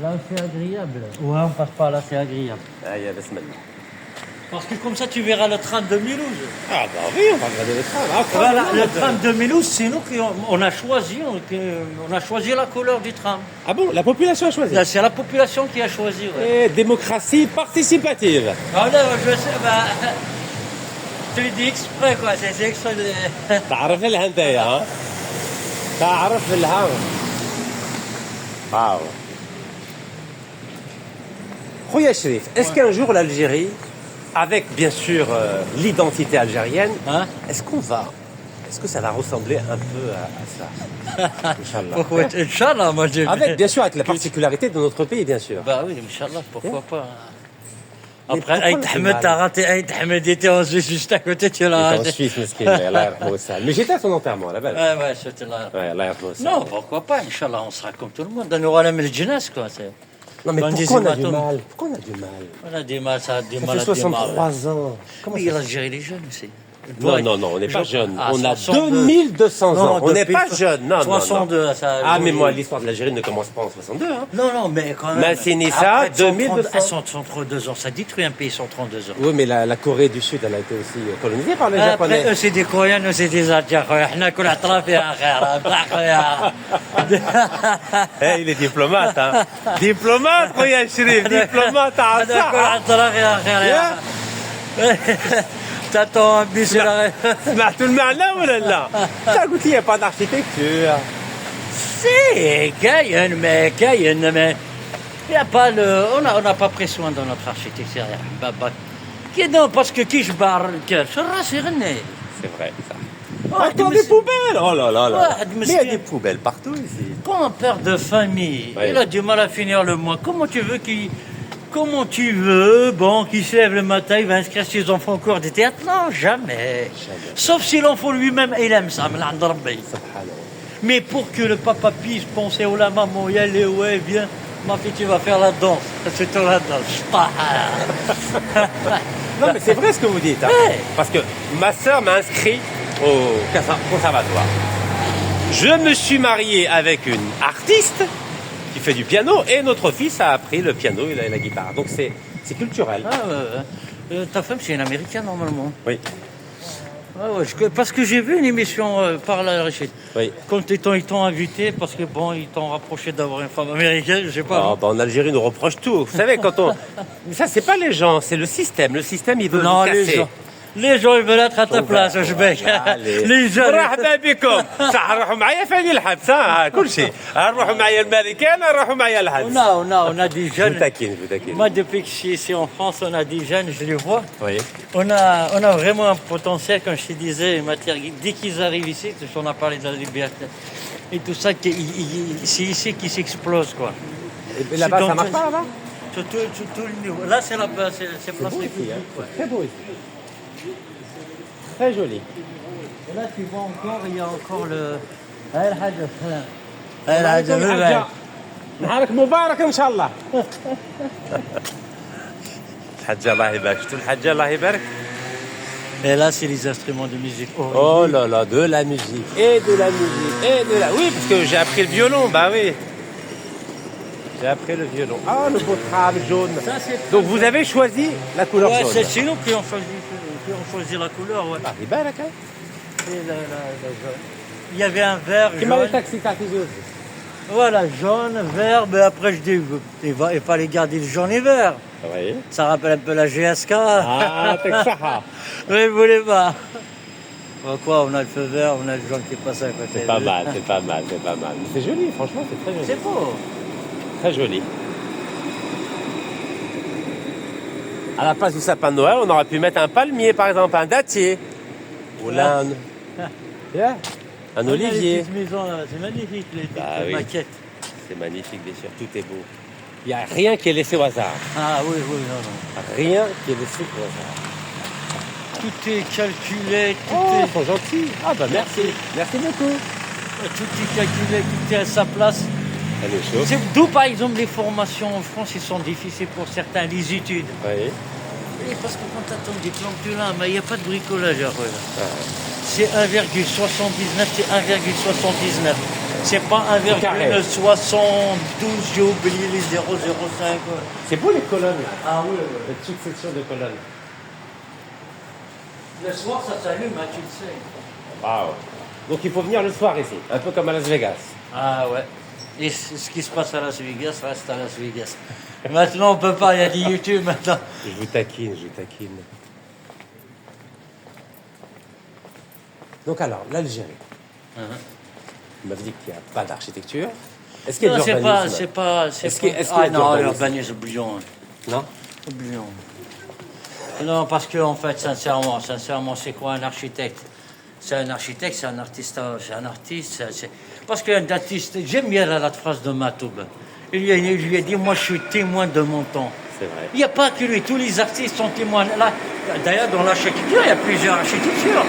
Là, c'est agréable. Ouais, on passe par là, c'est agréable. Ah, il y avait ce maintenant. Parce que comme ça, tu verras le train de Mulhouse. Ah, bah oui, on va regarder le train. Là. Voilà, le train de Mulhouse, c'est nous qui on a choisi, on a choisi la couleur du tram. Ah bon, la population a choisi. Là, c'est la population qui a choisi. Ouais. Et démocratie participative. Ah là, je sais, bah, je te le dis exprès, quoi. C'est exprès de... تعرف لها انت ها تعرف لها واو خويا شريف est-ce qu'un jour l'Algérie avec bien sûr l'identité algérienne Hein? est-ce que ça va ressembler un peu à ça Inch'Allah. Pourquoi Inch'Allah, moi j'ai... Avec bien sûr avec la particularité de notre pays bien sûr. Bah oui, Inch'Allah, pourquoi pas. Mais Après, pourquoi Aït on a du Ahmed, mal t'as raté Aït Ahmed, il était en Suisse juste à côté, tu l'as En raté. Suisse mesquine, Allah yarhamou ça. Mais j'étais à son enterrement là-bas. Ouais, c'était là. Ouais, Allah yarhamou ça. Non, pourquoi pas, Inch'Allah, on sera comme tout le monde. On aura la même jeunesse, quoi. Non mais Dans pourquoi on des a du hématomes. mal Pourquoi on a du mal On a des mal, ça a des Ça mal fait à des mal. 63 ans. Comment Mais ça l'Algérie, les jeunes aussi. Non, on n'est pas jeune. Ah, On a 62. 2200 ans. Non, On n'est depuis pas jeune. Non, 62, non. ça. Ah, mais moi, l'histoire de l'Algérie ne commence pas en 62. Hein. Non, mais quand même. Mais c'est né ça, Après, 2200. 132 ans, ça détruit un pays 132 ans. Oui, mais la Corée du Sud, elle a été aussi colonisée par les Japonais. Après, eux, c'est des Coréens, nous, c'est des Indiens. احنا كل اعتراف يا اخي. Eh, il est diplomate, hein. Diplomate, Khoya Shrif, diplomate à هذا كل ça. اعتراف يا اخي. T'attends un bus, c'est la... سمعت المعنى ولا لا؟ Ça قلت لي pas d'architecture. Si, Cayenne, mais il n'y a pas le... On n'a pas pris soin dans notre architecture. Non, parce que qui je barre, c'est René. C'est vrai, ça. Ouais, Attends, mais des c'est- poubelles. Oh là là là. Ouais, Mais il y a des poubelles partout ici. Quand un père de famille, Ouais. il a du mal à finir le mois, comment tu veux, bon, qu'il se lève le matin, il va inscrire ses enfants au cours des théâtres? Non, jamais. Sauf si l'enfant lui-même, il aime ça, mais là, mais pour que le papa puisse penser, oh la maman, y aller, ouais, viens, ma fille, tu vas faire la danse. C'est tout la danse. Non, mais c'est vrai ce que vous dites. Hein. Ouais. Parce que ma sœur m'a inscrit au conservatoire. Je me suis marié avec une artiste qui fait du piano et notre fils a appris le piano et la guitare. Donc c'est culturel. Ta femme, c'est une américaine, normalement. Oui. Ah ouais, parce que j'ai vu une émission par la Rachid. Oui. Quand ils t'ont invité, parce que bon, ils t'ont rapproché d'avoir une femme américaine, je sais pas. Ah, bah, en Algérie, on nous reproche tout. Vous savez, quand on. Mais ça, c'est pas les gens, c'est le système. Le système, il veut Non, nous casser. les gens, ils veulent être à ta place, je vais. Les jeunes. مرحبا بكم صح نروحوا معايا فاني الحبس ها كل شيء نروحوا معايا الماريكان نروحوا معايا الحبس On a des je jeunes. vous taquine Moi, depuis que je suis ici en France, on a des jeunes, je les vois. oui On a vraiment un potentiel, comme je te disais, en matière. Dès qu'ils arrivent ici, parce qu'on a parlé de la liberté et tout ça, c'est ici qu'ils s'explosent, quoi. et là-bas C'est ça dans- marche pas là-bas Sur tout le niveau. Là, c'est place beau ici, République, hein. ouais. Très beau ici très joli Et là, tu vois encore, il y a encore le. le vert. نهارك مبارك ان شاء الله الحاجة الله يبارك شفتوا الحاجة الله يبارك Et là, c'est les instruments de musique. oh là là de la musique et de la musique et de la oui parce que j'ai appris le violon bah oui j'ai appris le violon ah le beau trame jaune Ça, c'est... donc vous avez choisi la couleur Ouais, jaune c'est nous qui ont choisi la couleur, ouais. الله يبارك hein. Et le jaune. Il y avait un vert كما jaune. التاكسي تاعتي زوز Voilà, jaune, vert, mais après je dis, il fallait garder le jaune et vert. Oui. Ça rappelle un peu la GSK. Ah, Texaha. Mais vous voulez pas. Bon, quoi, on a le feu vert, on a les gens qui passent à côté. C'est pas mal, c'est pas mal, c'est pas mal. C'est joli, franchement, c'est très joli. C'est beau. Très joli. À la place du sapin de Noël, on aurait pu mettre un palmier, par exemple, un dattier. Ou là, un On a olivier. les petites maisons, là, c'est magnifique, les petites Bah oui. maquettes. C'est magnifique, bien sûr, tout est beau. Il n'y a rien qui est laissé au hasard. Ah oui, oui, non, non. Rien qui est laissé au hasard. Tout est calculé, tout Oh, est... ils sont gentils. Ah bah merci. Merci beaucoup. Tout est calculé, tout est à sa place. Ça nous chauffe. C'est d'où, par exemple, les formations en France, ils sont difficiles pour certains, les études. Oui. Et parce que quand tu attends des diplôme, tu l'as, mais il n'y a pas de bricolage après. C'est 1,79, c'est 1,79. C'est pas Carré. 1,72, j'ai oublié les 0,05. C'est beau les colonnes là. Ah oui, oui. Cette succession de colonnes. Le soir, ça s'allume, hein, tu le sais. Waouh. Donc il faut venir le soir ici, un peu comme à Las Vegas. Ah ouais. Et ce qui se passe à Las Vegas reste à Las Vegas. Maintenant, on peut pas, il y a du YouTube maintenant. Je vous taquine, je vous taquine. Donc alors, l'Algérie. Vous m'avez dit qu'il n'y a pas d'architecture. Est-ce qu'il y a de Non, l'urbanisme? c'est pas. Est-ce qu'il y a Ah de non, l'urbanisme? l'urbanisme, oublions. Non. Oublions. Non, parce que en fait, sincèrement, c'est quoi un architecte? C'est un architecte, c'est un artiste, parce qu'un artiste, j'aime bien la phrase de Matoub. Il lui a dit, moi je suis témoin de mon temps. C'est vrai. Il n'y a pas que lui, tous les artistes sont témoins. Là, d'ailleurs, dans l'architecture, il y a plusieurs architectures.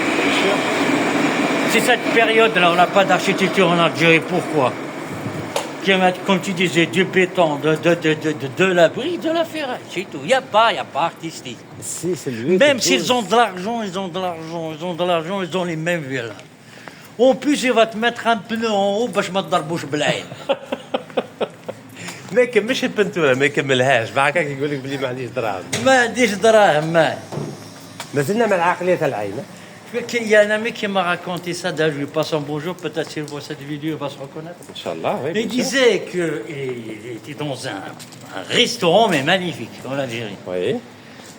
C'est cette période-là, on n'a pas d'architecture en Algérie. Pourquoi? Comme tu disais, du béton, de la brique, de la ferraille, c'est tout. Il n'y a pas artistique. Si, c'est lui. Même s'ils ont de l'argent, ils ont les mêmes villes. En plus, il va te mettre un pneu en haut, باش ما تضربوش بالعين. ما يكملش البنتوره ما يكملهاش بعد هكاك يقول لك بلي ما عنديش دراهم. ما عنديش دراهم ما. مازلنا مع العقليه تاع العين. Il y a un ami qui m'a raconté ça, d'ailleurs je lui passe un bonjour, peut-être s'il voit cette vidéo, il va se reconnaître. Inch'Allah, oui. Il disait qu'il était dans un restaurant, mais magnifique, en Algérie. Oui.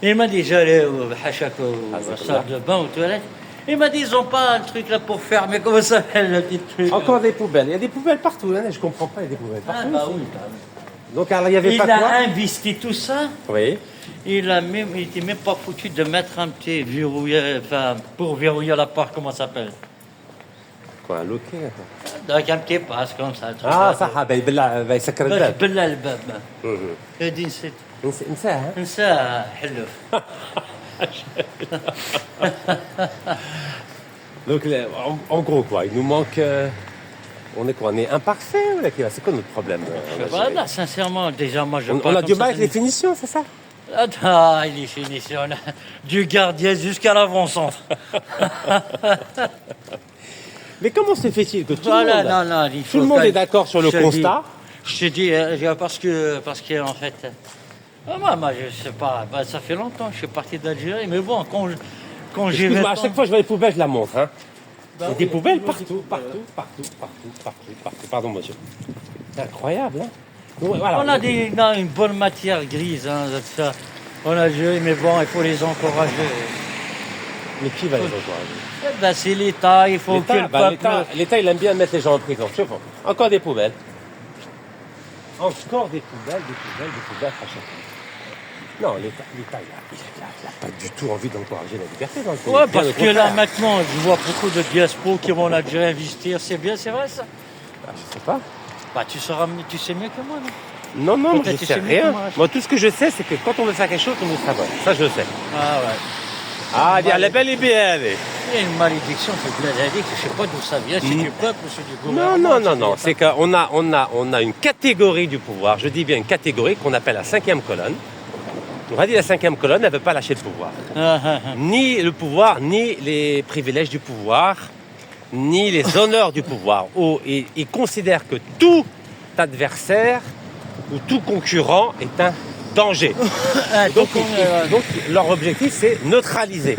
Et il m'a dit, j'allais au hachak, au salle de bain, aux toilettes. Il m'a dit, ils n'ont pas un truc là pour fermer, comment ça s'appelle le petit truc? Encore des poubelles. Il y a des poubelles partout. Hein. Je comprends pas, il y a des poubelles Ah partout. bah ici. oui. Donc alors, il y avait Il pas quoi? a investi tout ça. Oui. Il n'était même pas foutu de mettre un petit verrouillé, enfin, pour verrouiller la porte, comment ça s'appelle? Quoi, un loquet? Donc un petit passe comme ça. Ah, صح بالله يسكر الباب. بالله الباب. هذه نسيت. نساها. نساها حلف. Donc en gros quoi, il nous manque. On est quoi? On est imparfait ou là? C'est quoi notre problème? Voilà, sincèrement, déjà moi je. On a du mal avec les finitions, c'est ça? Ah, les finitions, du gardien jusqu'à l'avant-centre. Mais comment se fait-il que tout Voilà, le monde, non, tout le monde est d'accord sur le constat? Je te dis, parce que en fait, moi je sais pas, ça fait longtemps que je suis parti d'Algérie, mais bon, quand j'ai Excuse-moi, à chaque fois que je vois les poubelles, je la montre. Hein. Il y a oui, des poubelles oui, partout. Pardon, monsieur. C'est incroyable, hein. Donc, voilà. On a une bonne matière grise, hein, ça. En Algérie, mais bon, il faut les encourager. Mais qui va les encourager? Eh ben, c'est l'État, il faut que le peuple... L'État, il aime bien mettre les gens en prison. Je sais pas. Encore des poubelles. Encore des poubelles à chaque fois. Non, l'État, il n'a pas du tout envie d'encourager la liberté dans le pays. Ouais, Bien parce au que là, contraire. maintenant, je vois beaucoup de diaspos qui vont en Algérie investir. C'est bien, c'est vrai, ça? Ah, je sais pas. Bah, tu sais mieux que moi, non? Non, moi, Peut-être je tu sais sais mieux rien. que moi. Moi, tout ce que je sais, c'est que quand on veut faire quelque chose, on nous sabote. Ça, je le sais. Ah ouais. Ah, dire les belles et bien, allez. Il y a une malédiction, c'est de la que je sais pas d'où ça vient, c'est du peuple ou c'est du gouvernement. Non. C'est qu'on a une catégorie du pouvoir, je dis bien une catégorie qu'on appelle la 5e colonne. On a dit la 5e colonne, elle ne veut pas lâcher le pouvoir. Ni le pouvoir, ni les privilèges du pouvoir, ni les honneurs du pouvoir. Ils considèrent que tout adversaire ou tout concurrent est un danger. Donc leur objectif, c'est neutraliser.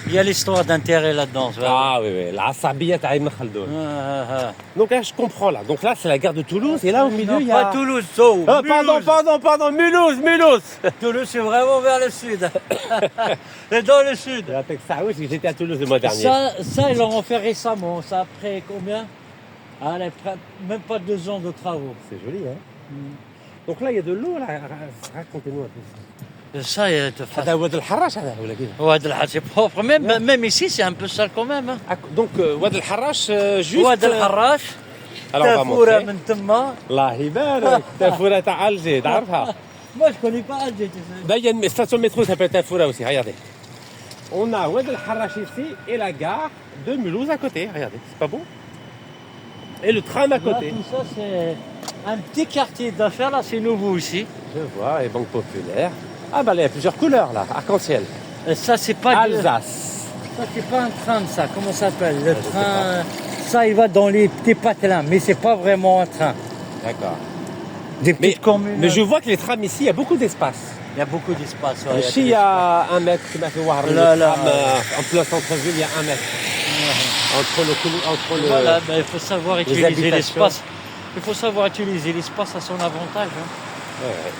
Il y a l'histoire d'intérêt là-dedans. tu vois. Ah oui, oui, l'Asabiyat à Ibn Khaldoun. Ah. Donc là, je comprends là. Donc là, c'est la gare de Toulouse et là, au milieu, Non, il y a... pas Toulouse, so, Ah, Mulhouse. pardon, Mulhouse. Toulouse, c'est vraiment vers le sud. C'est dans le sud. Ça, oui, parce que j'étais à Toulouse le mois dernier. Ça, ils l'ont fait récemment. Ça après combien? Allez, même pas 2 ans de travaux. C'est joli, hein. Donc là, il y a de l'eau, là. Racontez-nous un peu ça. Ça, il te fait. هذا واد الحراش هذا ولا كيف؟ Ouais, c'est propre. Même ici, c'est un peu sale quand même. Hein. Donc واد الحراش juste واد الحراش. Alors on va تافورة montrer. من تما. الله يبارك تافورة تاع الجيد عارفها. Moi, je connais pas Alger, tu sais. Bah, il y a une station de métro qui s'appelle Tafoura aussi, regardez. On a Oued El Harrach ici et la gare de Mulhouse à côté, regardez, c'est pas beau? Et le tram à Là, côté. tout ça, c'est un petit quartier d'affaires. Là, c'est nouveau ici. Je vois, les banques populaires. Ah bah là, il y a plusieurs couleurs là, arc-en-ciel. Et ça, c'est pas. Alsace. Ça, c'est pas un train, ça. Comment ça s'appelle? Le train. Ça, il va dans les petits patelins, mais c'est pas vraiment un train. D'accord. Des petites communes. Mais je vois que les trams ici, il y a beaucoup d'espace. Il y a beaucoup d'espace. ouais, Ici, il y a 1 mètre qui m'a fait voir le Là, là. tram en plein centre-ville, il y a 1 mètre. Entre le... Voilà, ben, il faut savoir utiliser habitations. l'espace. Il faut savoir utiliser l'espace à son avantage. Hein. Ouais, ouais.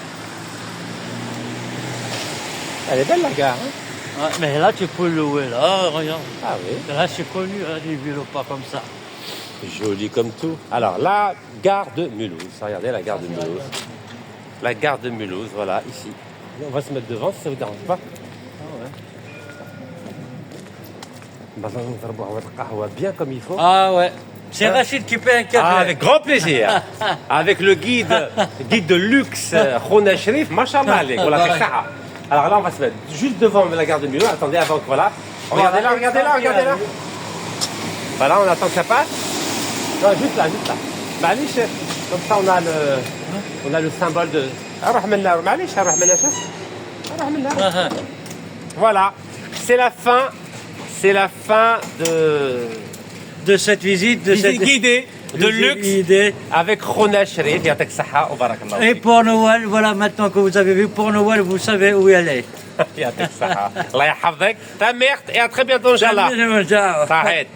Elle est belle la gare, hein? Ouais, mais là, tu peux louer. Là, regarde. Ah oui. Là, c'est connu, hein, les vélos pas comme ça. Joli comme tout. Alors, la gare de Mulhouse. Regardez la gare de Mulhouse. La gare de Mulhouse, voilà, ici. On va se mettre devant si ça vous dérange pas. Bah, on va boire votre qahwa bien comme il faut. Ah ouais. C'est Rachid qui paie un café. Ah, avec grand plaisir. Avec le guide de luxe, Khona Sherif, machallah alayk, voilà, c'est ça. Alors là, on va se mettre juste devant la gare de Mulhouse. Attendez, avant que voilà. Regardez là, regardez là, regardez là. Voilà, on attend que ça passe. Non, juste là. Malish, comme ça, on a le symbole de. Voilà, c'est la fin. C'est la fin de cette visite, de cette guidée de luxe guidée. avec Khona Sherif. Yatak Saha, wa barakallah. Et pour Noël, voilà, maintenant que vous avez vu, pour Noël, vous savez où y aller. Yatak Saha. Allah yahfazek, ta mère, et à très bientôt, Inch'Allah. Ciao. Sahid.